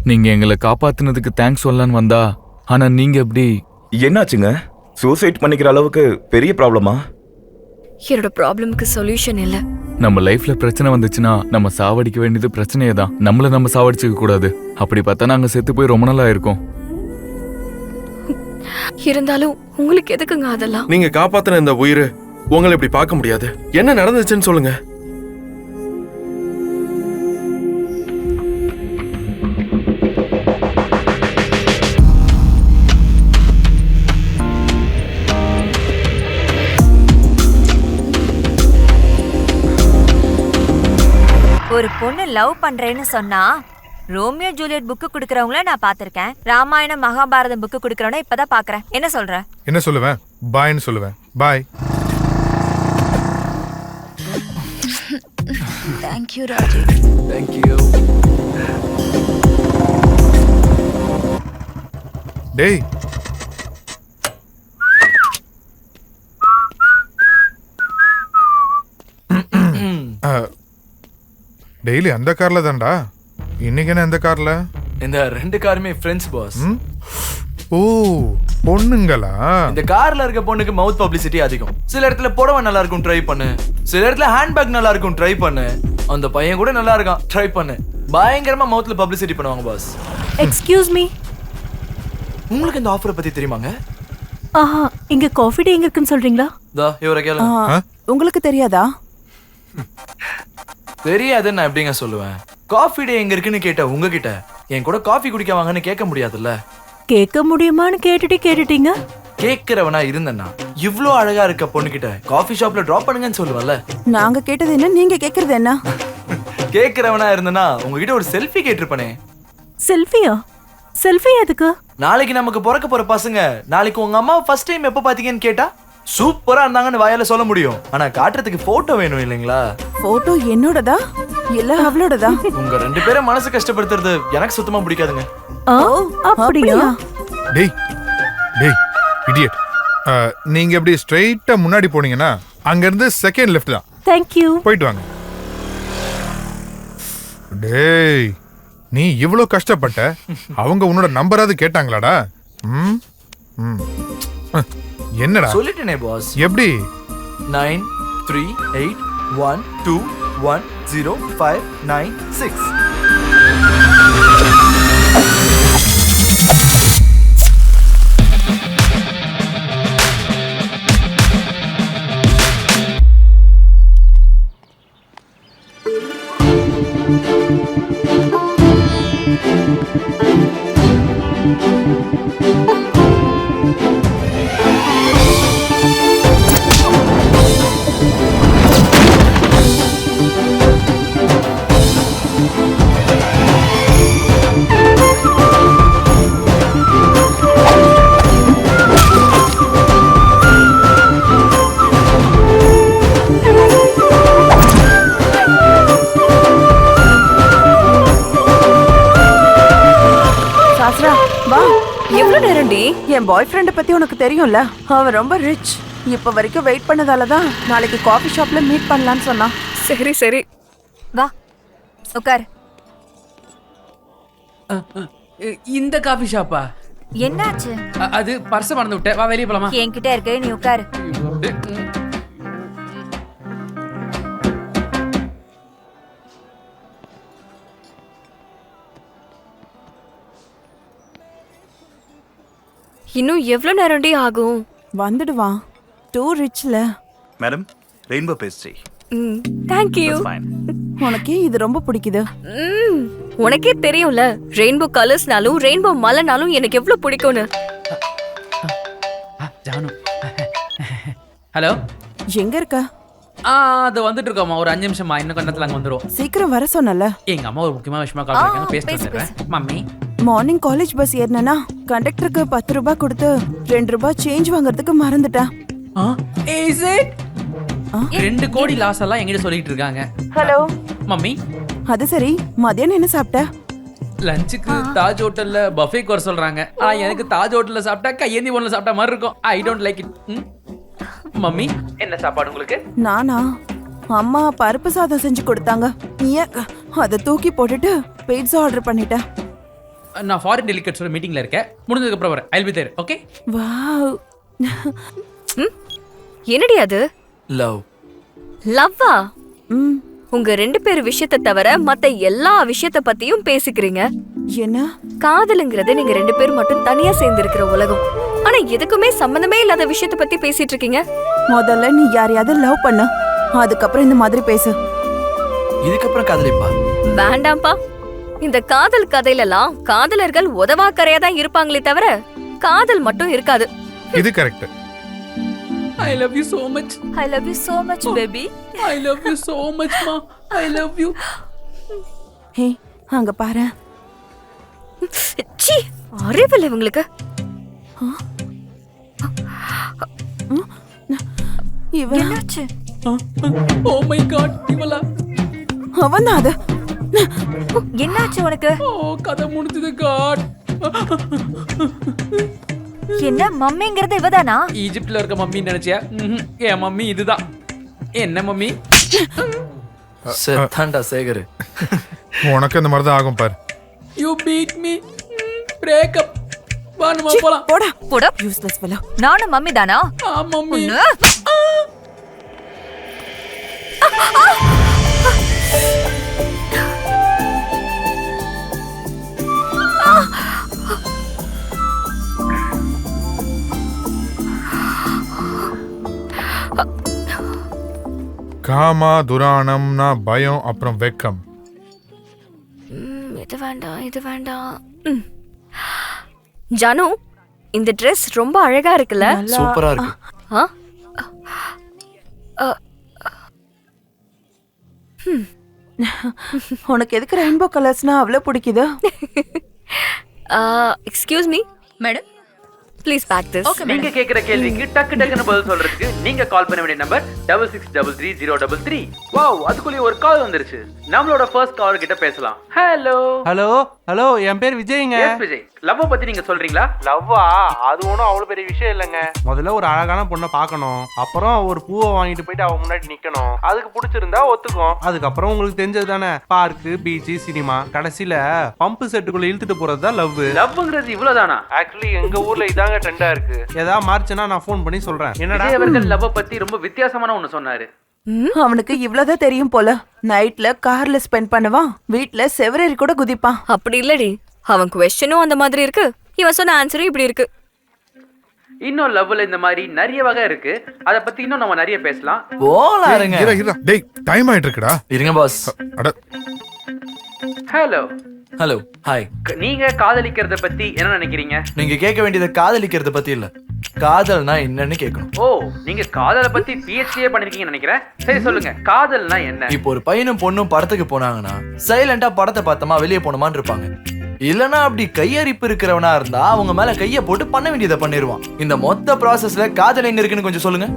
நீங்க எங்களை காப்பாத்துனதுக்கு தேங்க்ஸ் சொல்லலான்னு வந்தா, ஆனா நீங்க எப்படி? என்னாச்சுங்க? சூசைட் பண்ணிக்கிற அளவுக்கு பெரிய ப்ராப்ளமா? என்னோட ப்ராப்ளம்க்கு சொல்யூஷன் இல்ல. நம்ம லைஃப்ல பிரச்சனை வந்துச்சுன்னா நம்ம சாவடிக்க வேண்டியது பிரச்சனையே தான். நம்மள நம்ம சாவடிச்சுக்க கூடாது. அப்படி பார்த்தா நாங்க செத்து போய் ரொம்ப நாளா இருக்கோம். இருந்தாலும் உங்களுக்கு எதுக்குங்க அதெல்லாம்? நீங்க காப்பாத்தின இந்த உயிர் உங்களை இப்படி பார்க்க முடியாது. என்ன நடந்துச்சுன்னு சொல்லுங்க. ஒரு பொண்ணு லவ் பண்றேன்னு சொன்னா ரோமியோ ஜூலியட் புக்கு குடுக்கறவங்கள நான் பாத்திருக்கேன். ராமாயணம் மகாபாரதம் புக்கு குடுக்கறவன இப்பதான் பாக்குறேன். என்ன சொல்ற? என்ன சொல்லுவேன்? பாய்ன்னு சொல்லுவேன். பாய். Thank you, Raji. Thank you. டேய் டெய்லி அந்த கார்ல தான்டா. இன்னைக்கு என்ன இந்த கார்ல? இந்த ரெண்டு காருமே ஃப்ரெண்ட்ஸ் பாஸ். ஓ பொண்ணுங்களா? இந்த கார்ல இருக்க பொண்ணுக்கு மவுத் பப்ளிசிட்டி அதிகம். சில இடத்துல புடவை நல்லா இருக்கும் ட்ரை பண்ணு, சில இடத்துல ஹேண்ட்பேக் நல்லா இருக்கும் ட்ரை பண்ணு, அந்த பையன் கூட நல்லா இருக்கான் ட்ரை பண்ணு. பயங்கரமா மவுத்ல பப்ளிசிட்டி பண்ணுவாங்க பாஸ். எக்ஸ்கியூஸ் மீ, உங்களுக்கு இந்த ஆஃபரை பத்தி தெரியுமாங்க? ஆஹா, இங்க காஃபி டே எங்க இருக்குன்னு சொல்றீங்களா? தா இவரை கேளு. உங்களுக்கு தெரியாதா? தெரியாதுன்னு நான் எப்படிங்க சொல்லுவேன்? காஃபி டே எங்க இருக்குன்னு கேட்ட உங்ககிட்ட என் கூட காஃபி குடிக்க வாங்கன்னு கேட்க முடியாதுல்ல. கேட்க முடியுமான்னு கேட்டுட்டீங்க. கேட்கிறவனா இருந்தேன்னா இவ்ளோ அழகா இருக்க பொண்ணுகிட்ட காஃபி ஷாப்ல டிராப் பண்ணுங்கன்னு சொல்லுவல்ல. நாங்க கேட்டது என்ன, நீங்க கேக்குறது என்ன? கேட்கிறவனா இருந்தேன்னா உங்ககிட்ட ஒரு செல்ஃபி கேட்டிருப்பனே. செல்ஃபியா? செல்ஃபி எதுக்கு? நாளைக்கு நமக்கு பிறக்க போற பசங்க நாளைக்கு உங்க அம்மா ஃபர்ஸ்ட் டைம் எப்ப பாத்தீங்கன்னு கேட்டா சூப்பரா இருந்தாங்கன்னு வாயால சொல்ல முடியும். ஆனா காட்டுறதுக்கு போட்டோ வேணும் இல்லைங்களா? போட்டோ என்னோடதா இல்ல அவளோடதா? உங்க ரெண்டு பேரும் மனசு கஷ்டப்படுத்துறது எனக்கு சுத்தமா பிடிக்காதுங்க. அப்படியா? டேய் டேய் இடியட். நீங்க எப்படி ஸ்ட்ரைட்டா முன்னாடி போனீங்கன்னா அங்க இருந்து செகண்ட் லெஃப்ட் தான். Thank you. போயிட்டு வாங்க. டேய் நீ இவ்ளோ கஷ்டப்பட்ட, அவங்க உன்னோட நம்பராவது கேட்டாங்களாடா? என்னடா சொல்லிட்டேனே பாஸ். எப்படி? 9381210596. என் பாய் ஃப்ரெண்ட் பத்தி உனக்கு தெரியும்ல, அவன் ரொம்ப ரிச். இப்ப வரைக்கும் வெயிட் பண்ணதாலதான் நாளைக்கு காஃபி ஷாப்ல மீட் பண்ணலாம்னு சொன்னான். சரி சரி வா உட்கார். இந்த காஃபி ஷாப்பா? என்னாச்சு? அது பர்ஸ் மறந்து விட்டேன். வா வெளிய போலாமா? என்கிட்ட இருக்கு, நீ உட்காரு. இன்னும் எவ்வளவு நேரம்டி ஆகும்? வந்துடுவான். டூ ரிச்ல. Madam, rainbow pastry. Thank you. உனக்கே இது ரொம்ப பிடிக்குது. உனக்கே தெரியும்ல, ரெயின்போ கலர்ஸ்னாலும் ரெயின்போ மலைனாலும் எனக்கு எவ்வளவு பிடிக்கும்னு. ஜானு. ஹலோ, எங்க இருக்க? அது வந்துட்டு இருக்கோமா, ஒரு 5 நிமிஷமா, இன்னும் கொஞ்ச நேரத்துல அங்க வந்துரும். சீக்கிரம் வர சொன்னல. எங்க அம்மா ஒரு முக்கியமான விஷயமா கால் பண்ணிருக்காங்க, பேசிட்டு வந்துடுறேன். மம்மி, மார்னிங் காலேஜ் பஸ் ஏறினா கண்டக்டருக்கு 10 ரூபாய் கொடுத்து 2 ரூபாய் சேஞ்ச் வாங்குறதுக்கு மறந்துட்டேன். Is it? 2 கோடி லாஸ் எல்லாம் எங்கிட்ட சொல்லிட்டு இருக்காங்க. Hello mummy. அது சரி, மதியானம் என்ன சாப்பிட்ட? லஞ்சுக்கு தாஜ் ஹோட்டல்ல பஃபேக்கு வர சொல்றாங்க. ஆனா எனக்கு தாஜ் ஹோட்டல்ல சாப்பிட்டா கையேந்தி ஒன்ல சாப்பிட்ட மாதிரி இருக்கும். I don't like it. Mummy, என்ன சாப்பாடு உங்களுக்கு? நானா? அம்மா பருப்பு சாதம் செஞ்சு கொடுத்தாங்க. அதை தூக்கி போட்டுட்டு பீட்சா ஆர்டர் பண்ணிட்டேன். நான் ஃபாரின் டெலிகேட்ஸோட மீட்டிங்ல இருக்கேன். முடிஞ்சதுக்கு அப்புறம் வரேன். I'll be there. Okay? Wow. என்னடி அது? லவ். லவ்வா? உங்க 2 பேர் விஷயத்தை தவிர மத்த எல்லா விஷயத்த பத்தியும் பேசிக்கிறீங்க. என்ன? காதலுங்கிறது நீங்க 2 பேர் மட்டும் தனியா சேர்ந்து இருக்கிற உலகம். ஆனா எதுக்குமே சம்பந்தமே இல்லாத விஷயத்த பத்தி பேசிட்டு இருக்கீங்க. முதல்ல நீ யாரையாவது லவ் பண்ண, அதுக்கப்புறம் இந்த மாதிரி பேசு. இதுக்கப்புறம் காதலிப்பா? வேண்டாம்ப்பா. இந்த காதல் கதையிலலாம் காதலர்கள் உதவாக்கரையா தான் இருப்பாங்களே தவிர காதல் மட்டும் இருக்காது. இது correct. I love you so much. I love you so much, baby. I love you so much, ma. I love you. ஹே, அங்க பாரு. ச்சீ, அறிவில்லை இவங்களுக்கு. என்னாச்சு? Oh my god, இவளா? அவன் அது. என்னாச்சு உனக்கு? கதை முடிஞ்சது காட். என்ன மம்மிங்கிறது இவதானா? ஈஜிப்ட்ல இருக்க மம்மி நினைச்சியா? என் மம்மி இதுதான். என்ன மம்மி? செத்தாண்டா சேகர். உனக்கு அந்த மாதிரி தான் ஆகும் பாரு. You beat me. Break up. வா நம்ம போலாம். போடா. Useless fellow. நானும் மம்மி தானா? மம்மி. காமா துரானம்னா பயம், அப்புறம் வெக்கம். இது வேண்டாம், இது வேண்டாம். ஜானு, இந்த Dress ரொம்ப அழகா இருக்குல்ல? சூப்பரா இருக்கு. உனக்கு எதுக்கு ரெயின்போ கலர்ஸ்னா அவ்வளவு பிடிக்குது? Excuse me madam, please pack this. நீங்க கேக்குற கேள்விக்கு டக்கு டக்குன்னு பதில் சொல்றதுக்கு நீங்க கால் பண்ண வேண்டிய நம்பர் 66333033. வாவ், அதுக்குள்ளே ஒரு கால் வந்துருச்சு. நம்மளோட ஃபர்ஸ்ட் காலர் கிட்ட பேசலாம். ஹலோ. ஹலோ ஹலோ, என் பேர் விஜய்ங்க. எஸ் விஜய். லவ் பத்தி நீங்க சொல்றீங்களா? லவ்வா? அது ஒன்றும் அவ்வளோ பெரிய விஷயம் இல்லைங்க. முதல்ல ஒரு அழகான பொண்ணை பார்க்கணும், அப்புறம் ஒரு பூவை வாங்கிட்டு போயிட்டு அவன் முன்னாடி நிக்கணும். அதுக்கு பிடிச்சிருந்தா ஒத்துக்கும். அதுக்கப்புறம் உங்களுக்கு தெரிஞ்சது தானே, பார்க்கு, பீச், சினிமா, கடைசியில பம்பு செட்டுக்குள்ள இழுத்துட்டு போறது தான் லவ். லவ்ங்கிறது இவ்வளவுதானா? ஆக்சுவலி எங்க ஊர்ல இதாங்க ட்ரெண்டா இருக்கு. ஏதாவது மார்ச்சுன்னா நான் ஃபோன் பண்ணி சொல்றேன். என்னடா அவர்கள் லவ் பத்தி ரொம்ப வித்தியாசமான ஒன்னு சொன்னாரு. அவனுக்கு இவ்வளவுதான் தெரியும் போல. நைட்ல கார்ல ஸ்பெண்ட் பண்ணுவான், வீட்ல செவரேறி கூட குதிப்பான். அப்படி இல்லடி, அவன் क्वेश्चனும் அந்த மாதிரி இருக்கு, இவன் சொன்ன ஆன்சரும் இப்படி இருக்கு. இன்னும் லவ்ல இந்த மாதிரி நிறைய வகை இருக்கு. அத பத்தி இன்னும் நம்ம நிறைய பேசலாம். போலாருங்க. டேய், டைம் ஆயிட்டு இருக்குடா. இருங்க பாஸ். அட. ஹலோ. Hello, hi. நீங்க காதலிக்கிறத பத்தி என்ன நினைக்கிறீங்க? நீங்க கேட்க வேண்டியது காதலிக்கிறத பத்தி இல்ல, காதல்னா என்னன்னு கேட்கணும். ஓ, நீங்க காதலை பத்தி PhD பண்ணிருக்கீங்கன்னு நினைக்கிறேன். சரி சொல்லுங்க, காதல்னா என்ன? இப்போ ஒரு பையனும் பொண்ணும் படத்துக்கு போனாங்கன்னா சைலண்டா படத்தை பார்த்தமா வெளியே போனோமான்னு இருப்பாங்க. இல்லனா அப்படி கையரிப்பு இருக்கிறவனா இருந்தா அவங்க மேல கைய போட்டு பண்ண வேண்டியதை பண்ணிடுவான். இந்த மொத்த ப்ராசஸ்ல காதல் எங்க இருக்குன்னு கொஞ்சம் சொல்லுங்க.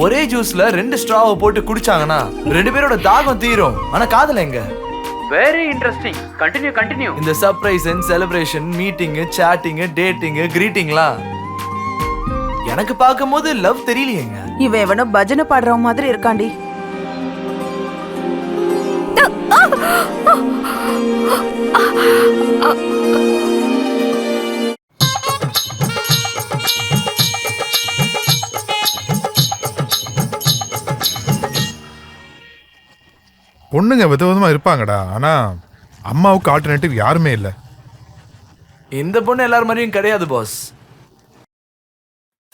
ஒரே ஜூஸ்ல 2 ஸ்ட்ராவை போட்டு குடிச்சாங்கன்னா 2 பேரோட தாகம் தீரும். ஆனா காதல் எங்க? Very interesting. கண்டினியூ. இந்த surprise and celebration, meeting, chatting, dating, கிரீட்டிங்லாம் எனக்கு பார்க்கும்போது லவ் தெரியலையேங்க. இவன் எவனோ பஜனை பாடுற மாதிரி இருக்காண்டி. பொண்ணுங்க விதவிதமா இருப்பாங்கடா, ஆனா அம்மாவுக்கு ஆல்டர்னேட்டிவ் யாருமே இல்ல. இந்த பொண்ணு எல்லாரும் மாதிரியும் கிடையாது boss.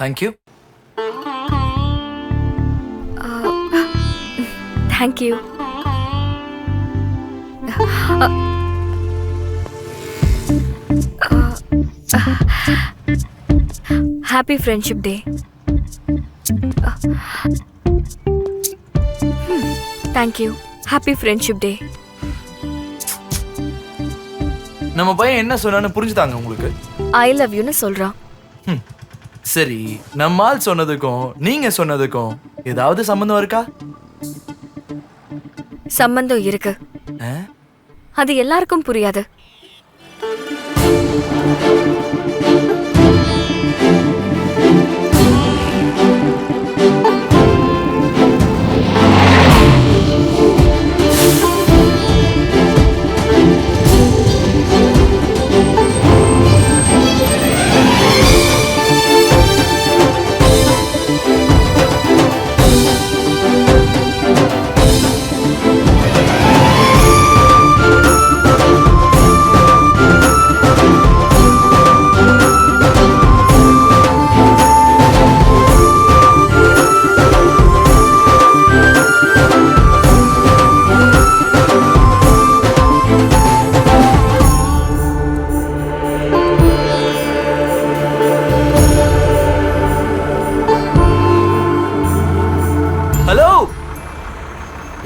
Thank you. Thank you. Happy friendship day. Thank you. Happy friendship day. நம்ம பையன் என்ன சொன்னான்னு புரிஞ்சுதாங்க உங்களுக்கு? ஐ லவ் யூன்னு சொல்றான். சரி, நம்மால் சொன்னதுக்கும் நீங்க சொன்னதுக்கும் ஏதாவது சம்பந்தம் இருக்கா? சம்பந்தம் இருக்கு. அது எல்லாருக்கும் புரியாது.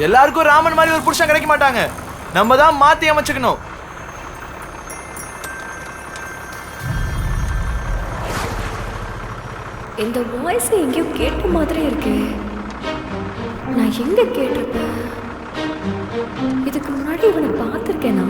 எல்லாருக்கும் ராமன் மாதிரி ஒரு புருஷன் கிடைக்க மாட்டாங்க. நம்ம தான் மாத்தி அமைச்சுக்கணும். இந்த வாய்ஸ் எங்கேயோ கேட்ட மாதிரி இருக்கு. நான் எங்க கேட்டிருப்பேன்? இதுக்கு முன்னாடி இவனை பார்த்திருக்கேனா?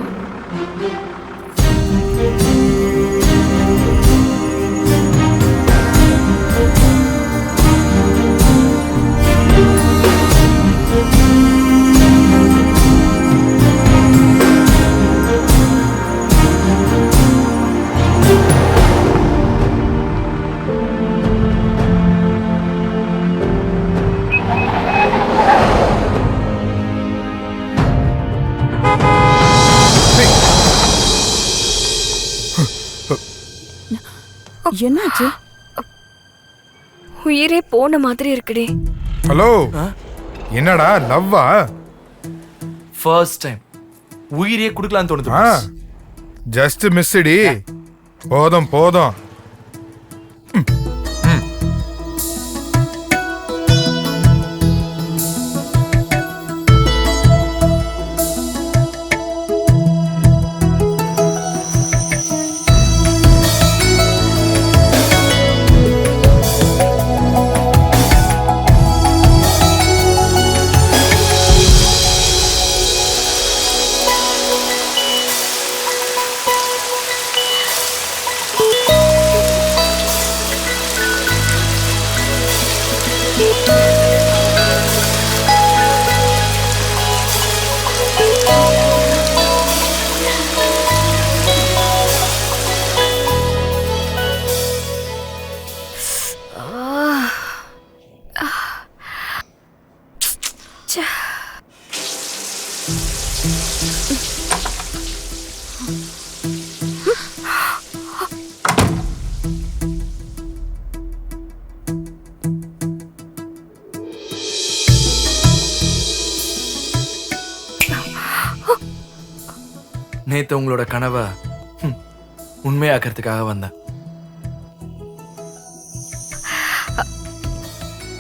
என்னாச்சு? உயிரே போன மாதிரி இருக்குடே. ஹலோ, என்னடா லவ்வா? ஃபர்ஸ்ட் டைம் உயிரே குடுக்கலாம்னு தோணுது. ஜஸ்ட் மிஸ்டி. போதும் போதும். நேத்து உங்களோட கனவை உண்மையாக்கிறதுக்காக வந்தேன்.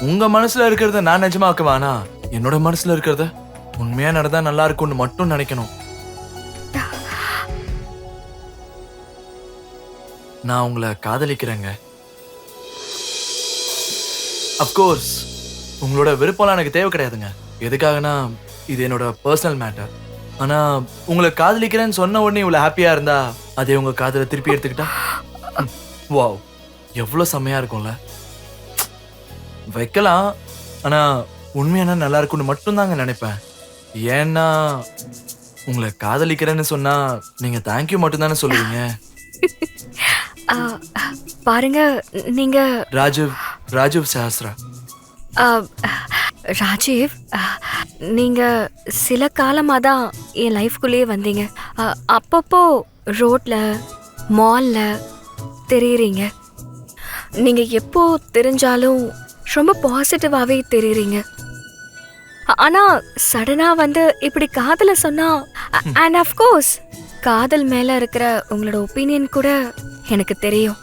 உங்க மனசுல இருக்கிறத நான் நிஜமாக்குவானா, என்னோட மனசுல இருக்கிறத உண்மையா நடந்தா நல்லா இருக்கும்னு மட்டும் நினைக்கணும். நான் உங்களை காதலிக்கிறேங்க. அப்கோர்ஸ் உங்களோட விருப்பம்லாம் எனக்கு தேவை கிடையாதுங்க. எதுக்காகனா இது என்னோட பர்சனல் மேட்டர். ஆனா உங்களை காதலிக்கிறேன்னு சொன்ன உடனே இவ்வளவு ஹாப்பியா இருந்தா அதே உங்க காதலை திருப்பி எடுத்துக்கிட்டா வாவ், எவ்வளவு செம்மையா இருக்கும்ல. வைக்கலாம், ஆனா உண்மையான நல்லா இருக்கும்னு மட்டும் தாங்க நினைப்பேன். ஏன்னா உங்களை காதலிக்கிறேன்னு சொன்னா நீங்க தேங்க்யூ மட்டும் தானே சொல்லுவீங்க. பாருங்க, நீங்க ராஜீவ் சஹஸ்ரா. ராஜீவ், நீங்க சில காலமா தான் என் லைஃப்குள்ளேயே வந்தீங்க. அப்பப்போ ரோட்ல மால்ல தெரியுறீங்க. நீங்க எப்போ தெரிஞ்சாலும் ரொம்ப பாசிட்டிவாவே தெரியுறீங்க. ஆனா சடனா வந்து இப்படி காதல சொன்னா அண்ட் ஆஃப் கோர்ஸ் காதல் மேல இருக்கிற உங்களோட ஒப்பீனியன் கூட எனக்கு தெரியும்.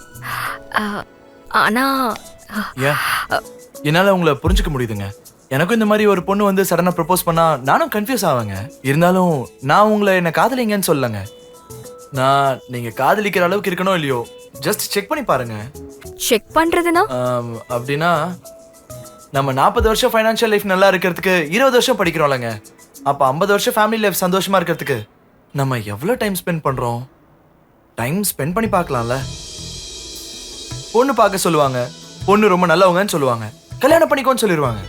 ஆனா ஏன் என்னால உங்களை புரிஞ்சுக்க முடியுதுங்க. எனக்கும் இந்த மாதிரி ஒரு பொண்ணு வந்து சடனா ப்ரப்போஸ் பண்ணா நானும் கன்ஃபியூஸ் ஆவேங்க. இருந்தாலும் நான் உங்களை என்ன காதலிங்கன்னு சொல்லலங்க. நான் நீங்க காதலிக்கிற அளவுக்கு இருக்கணும் இல்லையோ ஜஸ்ட் செக் பண்ணி பாருங்க. செக் பண்றதுனா அப்படின்னா நம்ம 40 வருஷம் ஃபைனான்ஷியல் லைஃப் நல்லா இருக்கிறதுக்கு 20 வருஷம் படிக்கிறோம்லங்க. அப்ப 50 வருஷம் ஃபேமிலி லைஃப் சந்தோஷமா இருக்கிறதுக்கு நம்ம எவ்வளவு டைம் ஸ்பெண்ட் பண்றோம்? டைம் ஸ்பெண்ட் பண்ணி பார்க்கலாம்ல. பொண்ணு பார்க்க சொல்லுவாங்க, பொண்ணு ரொம்ப நல்லவங்கன்னு சொல்லுவாங்க, கல்யாணம் பண்ணிக்கோன்னு சொல்லிடுவாங்க.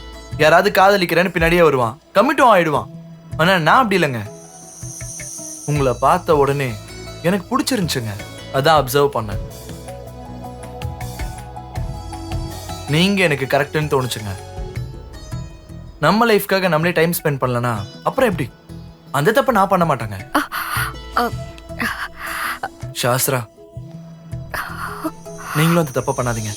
யாராவது காதலிக்கிறேன்னு பின்னாடியே வருவான், கமிட்டும் ஆயிடுவான். ஆனா நான் அப்படி இல்லைங்க. உங்களை பார்த்த உடனே எனக்கு பிடிச்சிருந்துச்சுங்க, அதான் அப்சர்வ் பண்ணேன். நீங்க எனக்கு கரெக்ட்னு தோணுச்சுங்க. நம்ம லைஃப்காக நம்மளே டைம் ஸ்பெண்ட் பண்ணலனா அப்புறம் எப்படி? அந்த தப்ப நான் பண்ண மாட்டேங்க. சாஸ்திரா, நீங்களும் அந்த தப்ப பண்ணாதீங்க.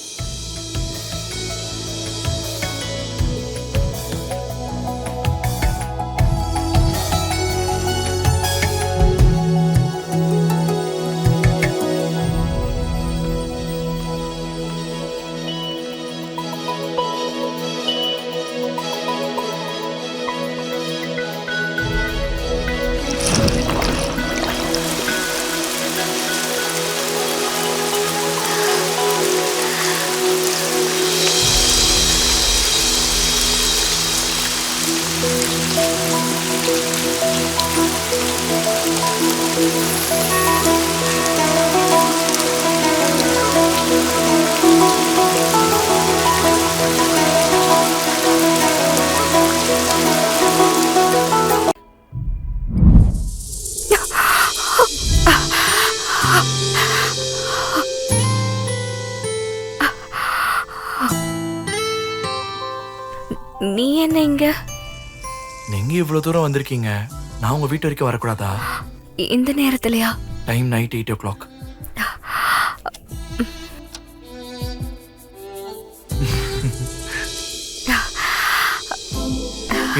நீ என்ன இங்க? நீங்க இவ்வளவு தூரம் வந்திருக்கீங்க, நான் உங்க வீட்டு வரைக்கும் வரக்கூடாதா? இந்த நேரத்துலயா? Time night 8 o'clock.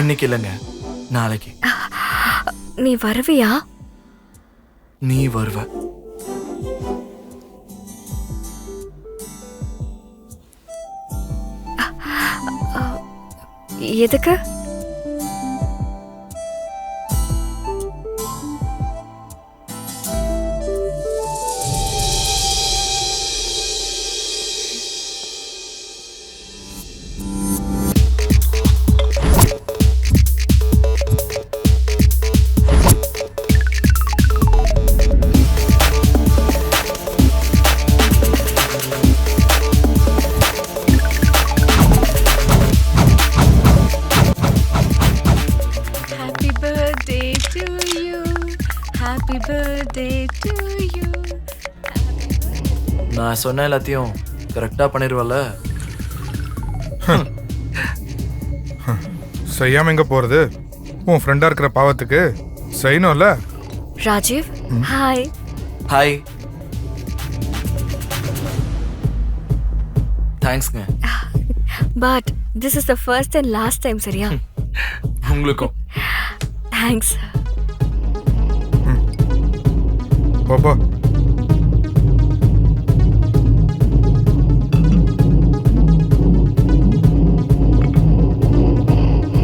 இன்னைக்கு இல்லைங்க, நாளைக்கு. நீ வருவியா? நீ வருவ. எதுக்கு? நான் சொன்ன எல்லாத்தையும் கரெக்டா பண்ணிருவல. செய்யாம எங்க போறது? உன் ஃப்ரெண்டா இருக்கிற பாவத்துக்கு செய்யணும்ல. ராஜீவ், ஹாய். ஹாய். தேங்க்ஸ்ங்க. But this is the first and last time, சரியா? உங்களுக்கும் தேங்க்ஸ். பாப்பா,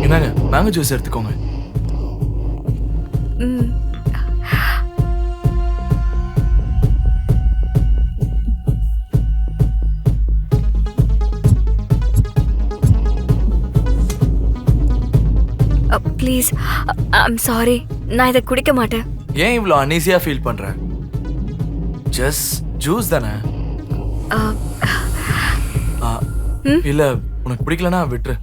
என்னங்க மேங்கோ ஜூஸ் எடுத்துக்கோங்க. ப்ளீஸ், ஐம் சாரி, நான் இதை குடிக்க மாட்டேன். ஏன் இவ்வளோ அன்ஈஸியா ஃபீல் பண்ற? ஜஸ்ட் ஜூஸ் தானே. இல்ல உனக்கு பிடிக்கலனா விட்டுரு.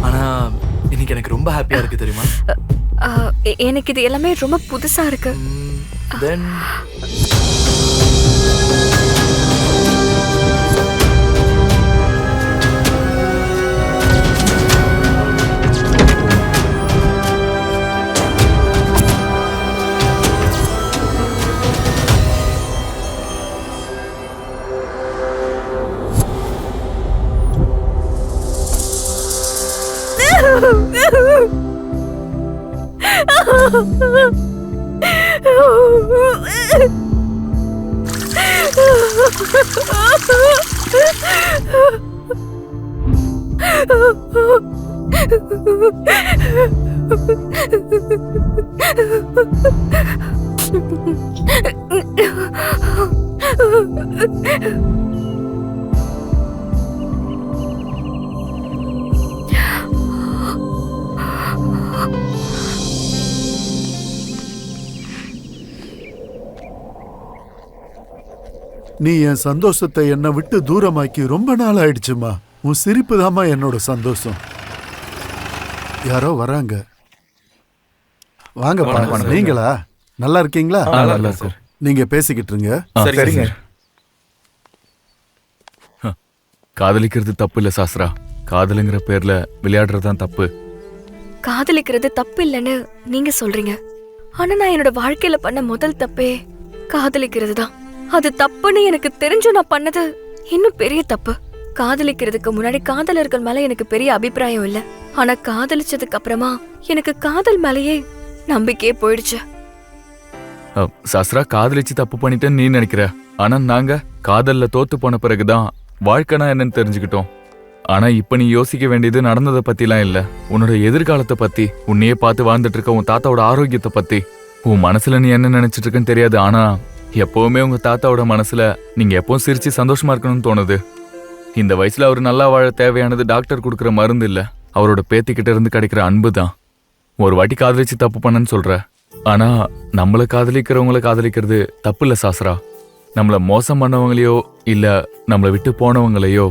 ஆனா இன்னைக்கு எனக்கு ரொம்ப ஹாப்பியா இருக்கு தெரியுமா? எனக்கு இது எல்லாமே ரொம்ப புதுசா இருக்கு. Then நீ என் சந்தோஷத்தை என்னை விட்டு தூரமாக்கி ரொம்ப நாள் ஆயிடுச்சுமா. உன் சிரிப்பு தாம்மா என்னோட சந்தோஷம். யாரோ வராங்க. வாங்க. நீங்களா? நல்லா இருக்கீங்களா? நல்லா சார். நீங்க பேசிக்கிட்டு இருங்க. சரிங்க. காதலிக்கிறது தப்பு இல்ல சாஸ்திரா. காதலுங்கிற பேர்ல விளையாடுறதுதான் தப்பு. காதலிக்கிறது தப்பு இல்லைன்னு நீங்க சொல்றீங்க. ஆனா நான் என்னோட வாழ்க்கையில பண்ண முதல் தப்பே காதலிக்கிறது தான். அது தப்புன்னு எனக்கு தெரிஞ்சும் நான் பண்ணது இன்னும் பெரிய தப்பு. காதலிக்கிறதுக்கு முன்னாடி காதலர்கள் மேல எனக்கு பெரிய அபிப்பிராயம் இல்ல. ஆனா காதலிச்சதுக்கு அப்புறமா எனக்கு காதல் மேலேயே நம்பிக்கையே போயிடுச்சு. சாஸ்திரா, காதலிச்சு தப்பு பண்ணிட்டேன்னு நீ நினைக்கிற. ஆனா நாங்க காதல்ல தோத்து போன பிறகுதான் வாழ்க்கைனா என்னன்னு தெரிஞ்சுக்கிட்டோம். ஆனா இப்ப நீ யோசிக்க வேண்டியது நடந்ததை பத்திலாம் இல்ல, உன்னோட எதிர்காலத்தை பத்தி, உன்னையே பார்த்து வாழ்ந்துட்டு இருக்க உன் தாத்தாவோட ஆரோக்கியத்தை பத்தி. உன் மனசுல நீ என்ன நினைச்சிட்டு இருக்கன்னு தெரியாது, ஆனா எப்பவுமே உங்க தாத்தாவோட மனசுல நீங்க எப்பவும் சிரிச்சு சந்தோஷமா இருக்கணும்னு தோணுது. இந்த வயசுல அவர் நல்லா வாழ தேவையானது டாக்டர் கொடுக்குற மருந்து இல்ல, அவரோட பேத்திக்கிட்ட இருந்து கிடைக்கிற அன்பு தான். ஒரு வாட்டி காதலிச்சு தப்பு பண்ணன்னு சொல்ற, ஆனா நம்மள காதலிக்கிறவங்கள காதலிக்கிறது தப்பு இல்ல சாஸ்திரா. நம்மள மோசம் பண்ணவங்களையோ இல்ல நம்மளை விட்டு போனவங்களையோ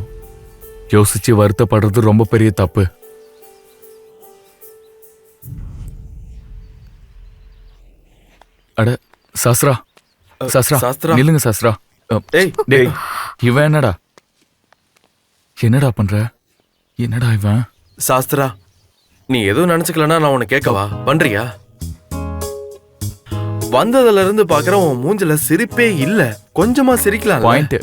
யோசிச்சு வருத்தப்படுறது ரொம்ப பெரிய தப்பு. அட சாஸ்திரா, சாஸ்திரா நில்லுங்க சாஸ்திரா. டேய் இவன் என்னடா பண்ற? என்னடா இவன்? சாஸ்திரா, நீ எதுவும் நினைச்சுக்கலன்னா நான் உன்னை கேட்கவா? பண்றியா? வந்ததுல இருந்து பாக்குற உன் மூஞ்சில சிரிப்பே இல்ல. கொஞ்சமா சிரிக்கலாம். பாயிண்ட்.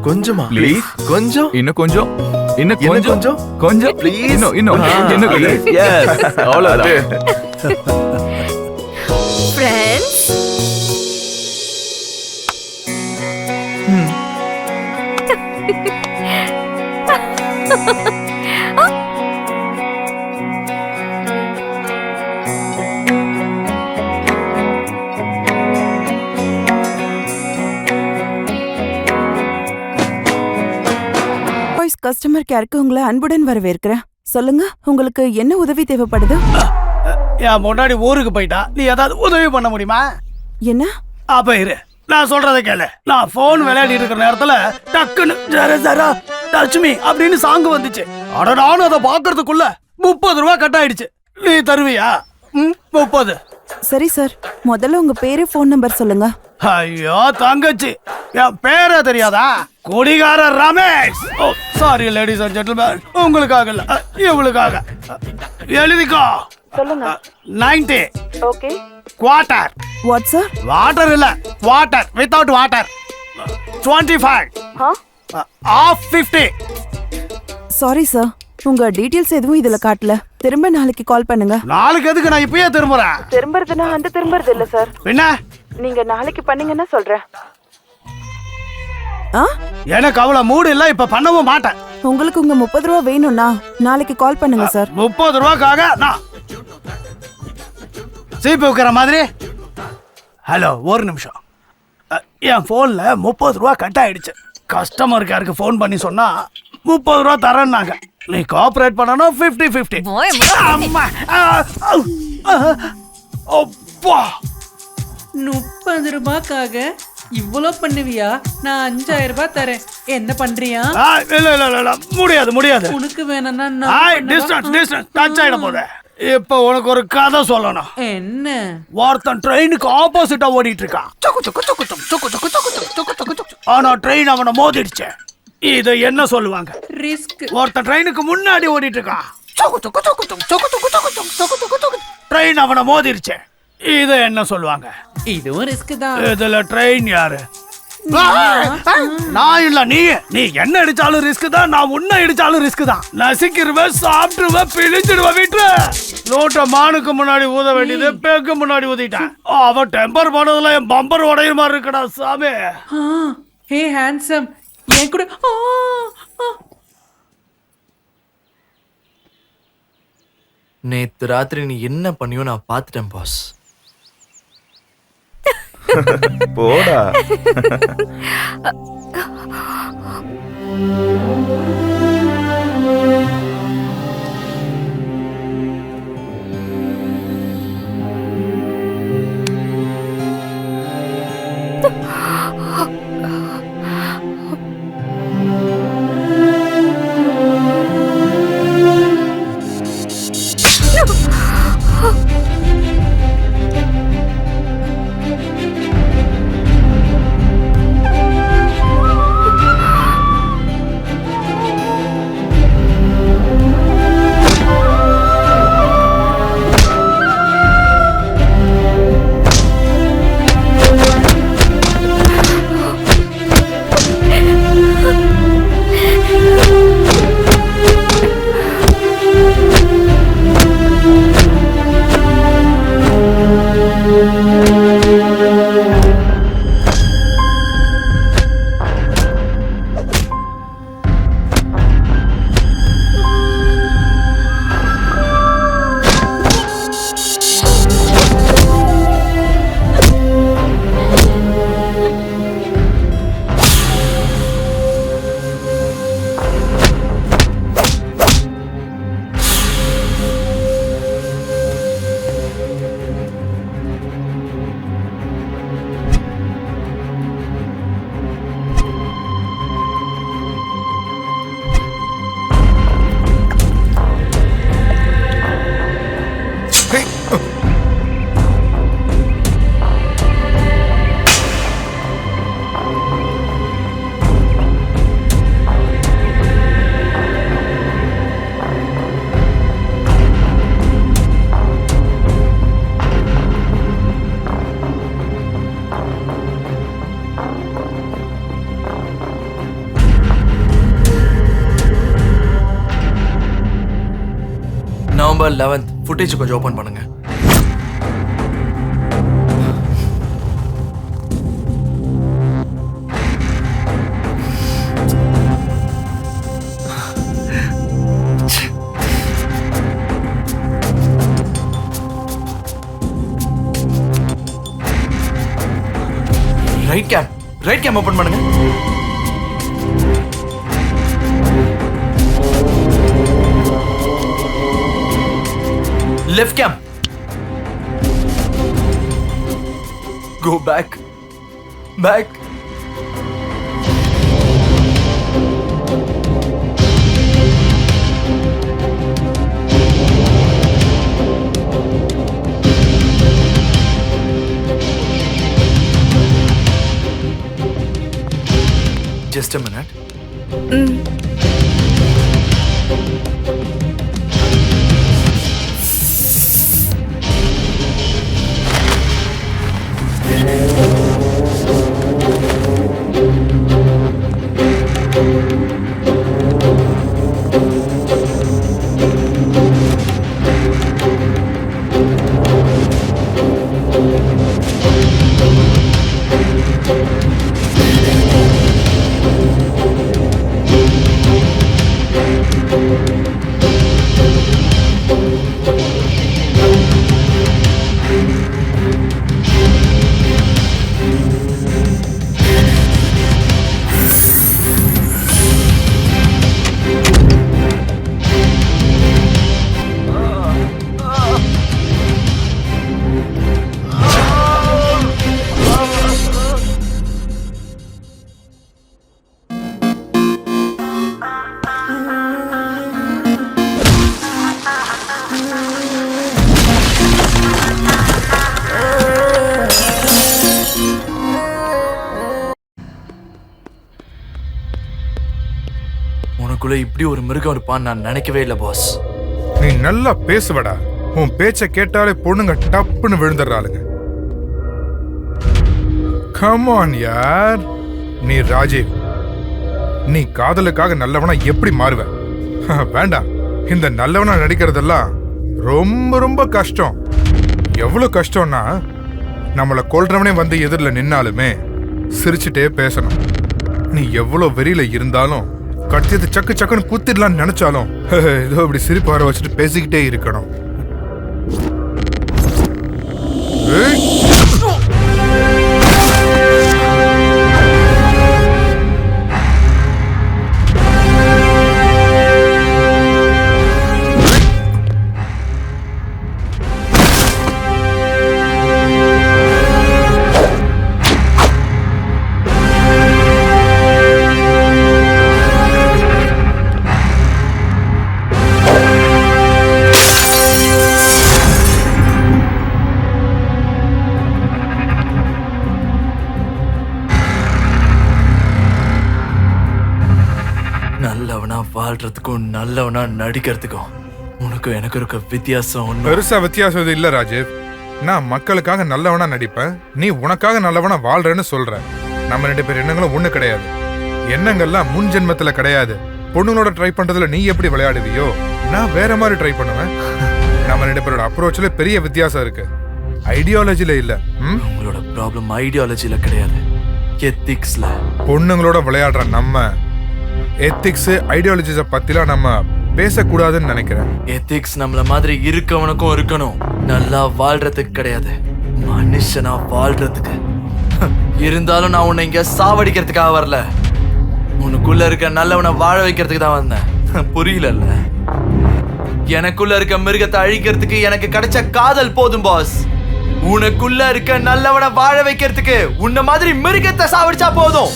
கொஞ்சமா ப்ளீஸ். கொஞ்சம் இன்னும் கொஞ்சம் கொஞ்சம் ப்ளீஸ். இன்னும் எஸ் அவ்வளவுதான். ஃப்ரெண்ட்ஸ், கஸ்டமர் கேருக்கு உங்களை அன்புடன் வரவேற்கிறேன். சொல்லுங்க, உங்களுக்கு என்ன உதவி தேவைப்படுது? என் முன்னாடி ஊருக்கு போயிட்டா, நீ ஏதாவது உதவி பண்ண முடியுமா? என்ன? அப்ப இரு, நான் சொல்றதை கேளு. நான் போன் விளையாடிட்டு இருக்கிற நேரத்துல டக்குன்னு ஜர ஜரா லட்சுமி அப்படின்னு சாங் வந்துச்சு. அட நானும் அதை பாக்குறதுக்குள்ள 30 ரூபா கட் ஆயிடுச்சு. நீ தருவியா? 30. சரி சார், முதல்ல உங்க பேரு ஃபோன் நம்பர் சொல்லுங்க. ஐயோ தங்கச்சி, என் பேரே தெரியாதா? குடிகார Ramesh. Oh sorry ladies and gentleman, உங்களுக்காக இல்ல இவளுக்காக. எழுதிக்கோ. சொல்லுங்க. 90. Okay. Quarter. What sir? Water இல்ல, water without water. 25. Half 50. Sorry sir, உங்க டீடைல்ஸ் எதுவும் இதுல காட்டல. திரும்ப நாளைக்கு கால் பண்ணுங்க. நாளைக்கு எதுக்கு? நான் இப்பயே திரும்புறேன். திரும்புறதுனா அந்த திரும்புறது இல்ல சார். என்ன? நீங்க நாளைக்கு பண்ணீங்கன்னா சொல்றேன். எனக்கு அவ்வளவு மூடு இல்ல, இப்ப பண்ணவும் மாட்டேன். உங்களுக்கு உங்க 30 ரூபா வேணும்னா நாளைக்கு கால் பண்ணுங்க சார். 30 ரூபாய்க்காக நான் சீப்பு வைக்கிற மாதிரி? ஹலோ, ஒரு நிமிஷம். என் போன்ல 30 ரூபா கட் ஆயிடுச்சு. கஸ்டமர் கேருக்கு போன் பண்ணி சொன்னா 30 ரூபா தரேன்னாங்க. நீ கோஆபரேட் பண்ணணும். 50-50. அம்மா, அப்பா, 30 ரூபாய்க்காக இவ்வளோ பண்ணுவியா? நான் 5000 ரூபாய் தரேன். என்ன பண்றியா? இல்ல முடியாது. உனக்கு வேணும்னா டிஸ்டன்ஸ் டச் ஆயிட போதே. இப்ப உனக்கு ஒரு கதை சொல்லணும். என்ன? ஒருத்தன் ட்ரெயினுக்கு ஆப்போசிட்டா ஓடிட்டு இருக்கான். ஆனா ட்ரெயின் அவனை மோதிடுச்சு. இத என்ன சொல்லுவாங்க? ரிஸ்க். ஒருத்தன் ட்ரெயினுக்கு முன்னாடி ஓடிட்டு இருக்கான். ட்ரெயின் அவனை மோதிடுச்சு. இத என்ன சொல்லுவாங்க? இதுவும் ரிஸ்க் தான். இதுல ட்ரெயின் யாரு? நான் இல்ல, நீ என்ன அடிச்சாலும் ரிஸ்க் தான். நான் உன்னை அடிச்சாலும் ரிஸ்க் தான். நசிக்கிருவேன், சாப்பிட்டுருவேன், பிழிஞ்சிடுவேன். வீட்டுல நோட்டை மானுக்கு முன்னாடி ஊத வேண்டியது பேக்கு முன்னாடி ஊதிட்டான். அவன் டெம்பர் பண்ணதுல என் பம்பர் உடையிற மாதிரி இருக்கடா சாமி. ஹே ஹேண்ட்ஸம், என் கூட நேத்து ராத்திரி நீ என்ன பண்ணியோ நான் பார்த்துட்டேன் பாஸ். போடா. நவம்பர் 11th ஃபுட்டேஜ் கொஞ்சம் ஓபன் பண்ணுங்க. ரைட் கேம் ஓபன் பண்ணுங்க. Left cam. Go back. Just a minute. உனக்குள்ள இப்படி ஒரு மிருகம் இருப்பான்னு நான் நினைக்கவே இல்லை பாஸ். நீ நல்லா பேசுவடா. உன் பேச்ச கேட்டாலே பொண்ணுங்க டப்புன்னு விழுந்துடுறாளுங்க. கம் ஆன் யார். நீ ராஜீவ். நீ காதலுக்காக நல்லவனா எப்படி மாறுவ? வேண்டாம், இந்த நல்லவனா நடிக்கிறதெல்லாம் ரொம்ப ரொம்ப கஷ்டம். எவ்வளவு கஷ்டம்னா நம்மளை கொல்றவனே வந்து எதிரில் நின்னாலுமே சிரிச்சுட்டே பேசணும். நீ எவ்வளவு வெறியில இருந்தாலும் கட்டியது சக்கு சக்குன்னு குத்திடலான்னு நினைச்சாலும் ஏதோ இப்படி சிரிப்பு வர வச்சுட்டு பேசிக்கிட்டே இருக்கணும். நல்லவனா வாழ்றதுக்கும் நல்லவனா நடிக்கிறதுக்கும் உனக்கும் எனக்கு இருக்க வித்தியாசம் பெருசா வித்தியாசம் இது இல்ல ராஜீவ். நான் மக்களுக்காக நல்லவனா நடிப்பேன், நீ உனக்காக நல்லவனா வாழ்றேன்னு சொல்ற. நம்ம 2 பேர் எண்ணங்களும் ஒண்ணு கிடையாது. எண்ணங்கள்லாம் முன் ஜென்மத்துல கிடையாது. பொண்ணுங்களோட ட்ரை பண்றதுல நீ எப்படி விளையாடுவியோ நான் வேற மாதிரி ட்ரை பண்ணுவேன். நம்ம 2 பேரோட அப்ரோச்ல பெரிய வித்தியாசம் இருக்கு, ஐடியாலஜில இல்ல. உங்களோட ப்ராப்ளம் ஐடியாலஜில கிடையாது, எத்திக்ஸ்ல. பொண்ணுங்களோட விளையாடுற நம்ம எத்திக்ஸ் ஐடியாலஜிஸ பத்திலாம் நம்ம பேசக்கூடாதுன்னு நினைக்கிறேன். எத்திக்ஸ் நம்மள மாதிரி இருக்கவனுக்கும் இருக்கணும், நல்லா வாழ்றதுக்கு கிடையாது, மனுஷனா வாழ்றதுக்கு. இருந்தாலும் நான் உன்னை இங்க சாவடிக்கிறதுக்காக வரல, உனக்குள்ள இருக்க நல்லவனை வாழ வைக்கிறதுக்கு தான் வந்தேன். புரியல? எனக்குள்ள இருக்க மிருகத்தை அழிக்கிறதுக்கு எனக்கு கிடைச்ச காதல் போதும் பாஸ். உனக்குள்ள இருக்க நல்லவனை வாழ வைக்கிறதுக்கு உன்ன மாதிரி மிருகத்தை சாவடிச்சா போதும்.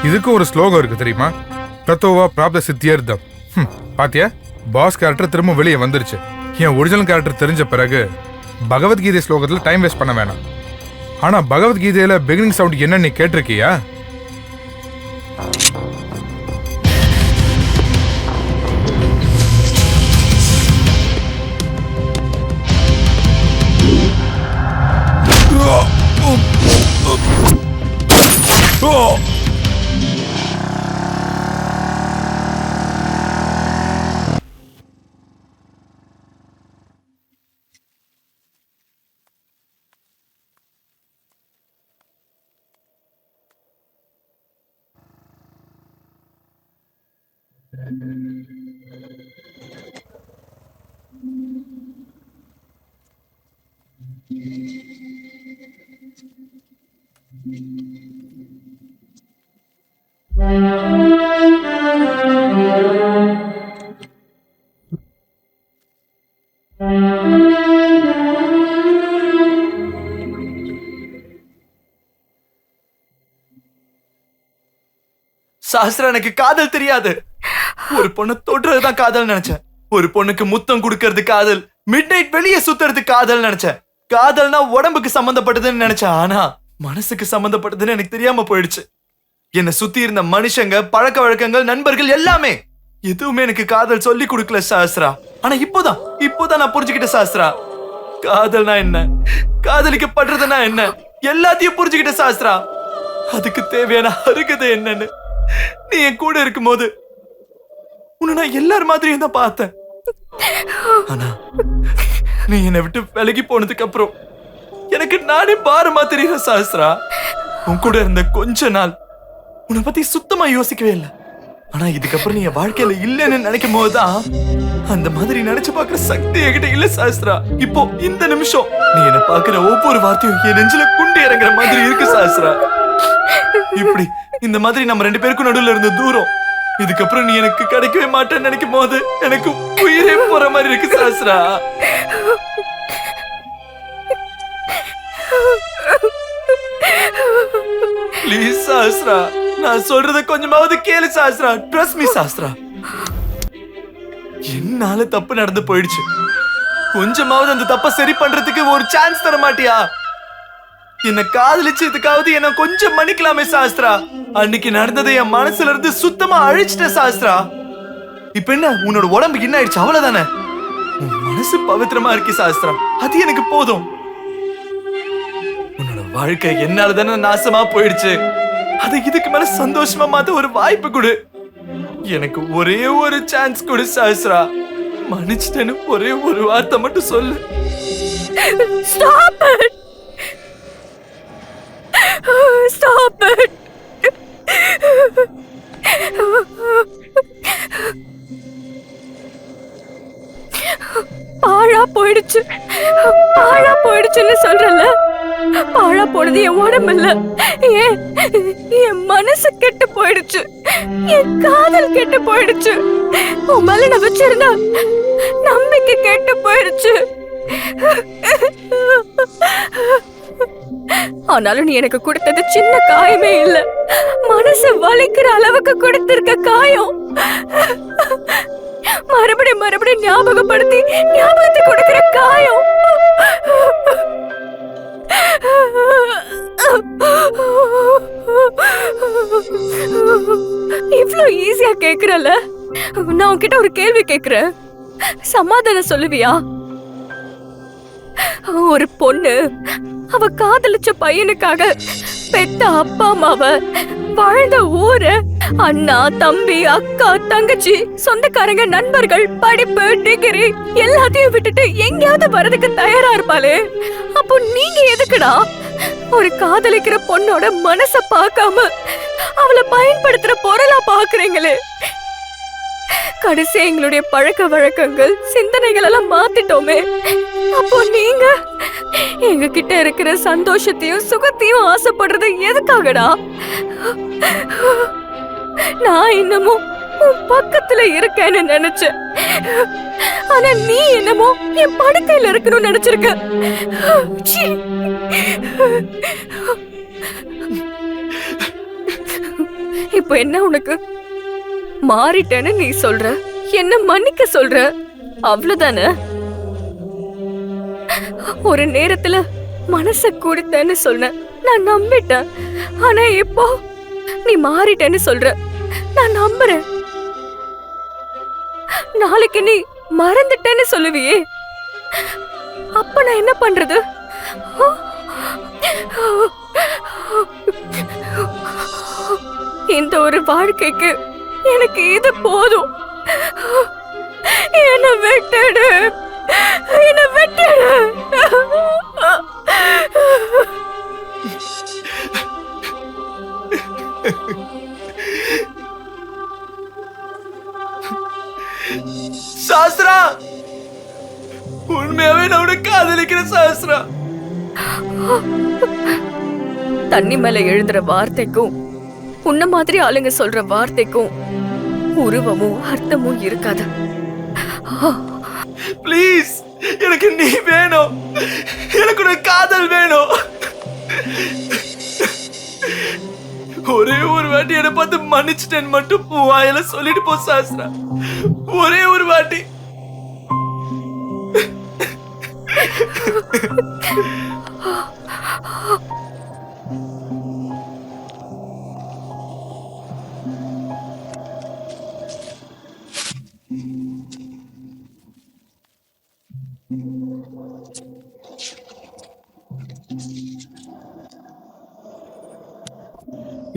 இதுக்கு ஒரு ஸ்லோகம் இருக்கு தெரியுமா? தத்தோவா பிராப்த சித்தியர்த்தம். பாத்தியா, பாஸ் கேரக்டர் திரும்ப வெளியே வந்துருச்சு. என் ஒரிஜினல் கேரக்டர் தெரிஞ்ச பிறகு பகவத்கீதை ஸ்லோகத்துல டைம் வேஸ்ட் பண்ண வேணாம். ஆனா பகவத்கீதையில பிகினிங் சவுண்ட் என்ன நீ கேட்டிருக்கியா? சாஸ்திரா, எனக்கு காதல் தெரியாது. ஒரு பொண்ணு தொடுறதுதான் காதல் நினைச்சேன். ஒரு பொண்ணுக்கு முத்தம் கொடுக்கறது காதல், மிட் நைட் வெளியே சுத்துறது காதல் நினைச்சேன். காதல்னா உடம்புக்கு சம்பந்தப்பட்டதுன்னு நினைச்சேன். ஆனா மனசுக்கு சம்பந்தப்பட்டதுன்னு எனக்கு தெரியாம போயிடுச்சு. என்னை சுத்தி இருந்த மனுஷங்க, பழக்க வழக்கங்கள், நண்பர்கள் எல்லாமே எதுவுமே எனக்கு காதல் சொல்லி கொடுக்கல சாஸ்திரா. ஆனா இப்போதான் நான் புரிஞ்சுக்கிட்டேன் சாஸ்திரா. காதல்னா என்ன, காதலிக்கப்படுறதுனா என்ன, எல்லாத்தையும் புரிஞ்சுக்கிட்டேன் சாஸ்திரா. அதுக்கு தேவையான அருகதை என்னன்னு நீ என் கூட இருக்கும்போது உன்னை நான் எல்லார் மாதிரியும் தான் பார்த்தேன். ஆனா நீ என்னை விட்டு விலகி போனதுக்கு அப்புறம் எனக்கு நானே பாரமா தெரியுற சாஸ்திரா. உன் கூட இருந்த கொஞ்ச நாள் உன்னை பத்தி சுத்தமா யோசிக்கவே இல்லை. ஆனா இதுக்கப்புறம் நீ என் வாழ்க்கையில இல்லைன்னு நினைக்கும் போதுதான் அந்த மாதிரி நினைச்சு பாக்குற சக்தி என்கிட்ட இல்ல சாஸ்திரா. இப்போ இந்த நிமிஷம் நீ என்ன பாக்குற ஒவ்வொரு வார்த்தையும் என் நெஞ்சில குண்டு இறங்குற மாதிரி இருக்கு சாஸ்திரா. இப்படி இந்த மாதிரி நம்ம 2 பேருக்கும் நடுவுல இருந்த தூரம் இதுக்கப்புறம் நீ எனக்கு கிடைக்கவே மாட்டேன்னு நினைக்கும் போது எனக்கு உயிரே போற மாதிரி இருக்கு சாஸ்திரா. ப்ளீஸ் சாஸ்திரா, நான் சொல்றத கொஞ்சமாவது கேளு சாஸ்திரா. Trust me Sastra. என்னால தப்பு நடந்து போயிடுச்சு. கொஞ்சமாவது அந்த தப்ப சரி பண்றதுக்கு ஒரு சான்ஸ் தர மாட்டியா? என்ன காதலிச்சு இதுக்காவது என்ன கொஞ்சம் மன்னிக்கலாமே சாஸ்திரா. அன்னைக்கு நடந்ததை என் மனசுல இருந்து சுத்தமா அழிச்சிட்ட சாஸ்திரா. இப்ப என்ன உன்னோட உடம்புக்கு என்ன ஆயிடுச்சு? அவ்வளவுதானே. உன் மனசு பவித்திரமா இருக்கு சாஸ்திரா, அது எனக்கு போதும். உன்னோட வாழ்க்கை என்னால தானே நாசமா போயிடுச்சு. அதை இதுக்கு மேல சந்தோஷமா மாத்த ஒரு வாய்ப்பு கொடு. எனக்கு ஒரே ஒரு சான்ஸ் கொடு சாஸ்திரா. மன்னிச்சிட்டேன்னு ஒரே ஒரு வார்த்தை மட்டும் சொல்லு. Stop it! Stop it! பாழா போயிடுச்சு, பாழா போயிடுச்சுன்னு சொல்றல. பாழா போனது என் உடம்பு இல்ல, என் மனசு கெட்டு போயிடுச்சு, என் காதல் கெட்டு போயிடுச்சு. உன் மேல நான் வச்சிருந்தா நம்பிக்கை கெட்டு போயிடுச்சு. ஆனாலும் நீ எனக்கு கொடுத்தது சின்ன காயமே இல்ல, மனசு வலிக்கிற அளவுக்கு கொடுத்திருக்க காயம். மறுபடியும் மறுபடியும் ஞாபகத்தை கொடுக்கிற காயம். இவ்ளோ ஈஸியா கேக்குறல. நான் உன்கிட்ட ஒரு கேள்வி கேக்குறேன், சமாதானம் சொல்லுவியா? ஒரு பொண்ணு அவ காதலிச்ச பையனுக்காக பெத்த அப்பா அம்மாவ, வாழ்ந்த ஊரு, அண்ணா தம்பி அக்கா தங்கச்சி சொந்தக்காரங்க நண்பர்கள் படிப்பு டிகிரி எல்லாத்தையும் விட்டுட்டு எங்கேயாவது வரதுக்கு தயாரா இருப்பாளே. அப்போ நீங்க எதுக்குடா ஒரு காதலிக்கிற பொண்ணோட மனச பார்க்காம அவளை பயன்படுத்துற பொருளா பாக்குறீங்களே? கடைசி எங்களுடைய பழக்க வழக்கங்கள் சிந்தனைகள் எல்லாம் மாத்திட்டோமே. அப்போ நீங்க எங்க கிட்ட இருக்கிற சந்தோஷத்தையும் சுகத்தையும் ஆசைப்படுறது எதுக்காகடா? நான் இன்னமும் உன் பக்கத்துல இருக்கேன்னு நினைச்சேன், ஆனா நீ என்னமோ என் படுக்கையில இருக்கணும்னு நினைச்சிருக்க. சீ. இப்போ என்ன உனக்கு? மாறிட்டேன்னு நீ சொல்ற, என்ன மன்னிக்க சொல்ற, அவ்வளவுதானே? ஒரு நேரத்துல மனச கொடுத்தேன்னு சொன்ன, நான் நம்பிட்டேன். ஆனா இப்போ நீ மாறிட்டேன்னு சொல்ற, நான் நம்புறேன். நாளைக்கு நீ மறந்துட்டேன்னு சொல்லுவியே, அப்ப நான் என்ன பண்றது? இந்த ஒரு வாழ்க்கைக்கு எனக்கு இது போதும். என்ன விட்டுடு, என்ன விட்டுடு. சாஸ்திரா, உண்மையாவே நான் உன்னை காதலிக்கிறேன் சாஸ்திரா. தண்ணி மேல எழுதுற வார்த்தைக்கும் உன்ன மாதிரி ஆளுங்க சொல்ற வார்த்தைக்கும் உருவமும் அர்த்தமும் இருக்காது. ப்ளீஸ், எனக்கு நீ வேணும், எனக்கு ஒரு காதல் வேணும். ஒரே ஒரு வாட்டி என்னை பார்த்து மன்னிச்சிட்டேன்னு மட்டும் வாயில சொல்லிட்டு போ சாஸ்திரா. ஒரே ஒரு வாட்டி.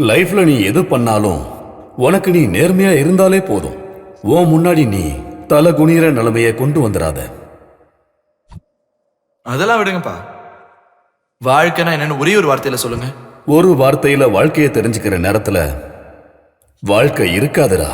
லைஃப்ல நீ எது பண்ணாலும் உனக்கு நீ நேர்மையா இருந்தாலே போதும். உன் முன்னாடி நீ தலை குனிகிற நிலைமையை கொண்டு வந்துடாத. அதெல்லாம் விடுங்கப்பா. வாழ்க்கைனா என்னன்னு ஒரே ஒரு வார்த்தையில சொல்லுங்க. ஒரு வார்த்தையில வாழ்க்கையை தெரிஞ்சுக்கிற நேரத்துல வாழ்க்கை இருக்காதுடா.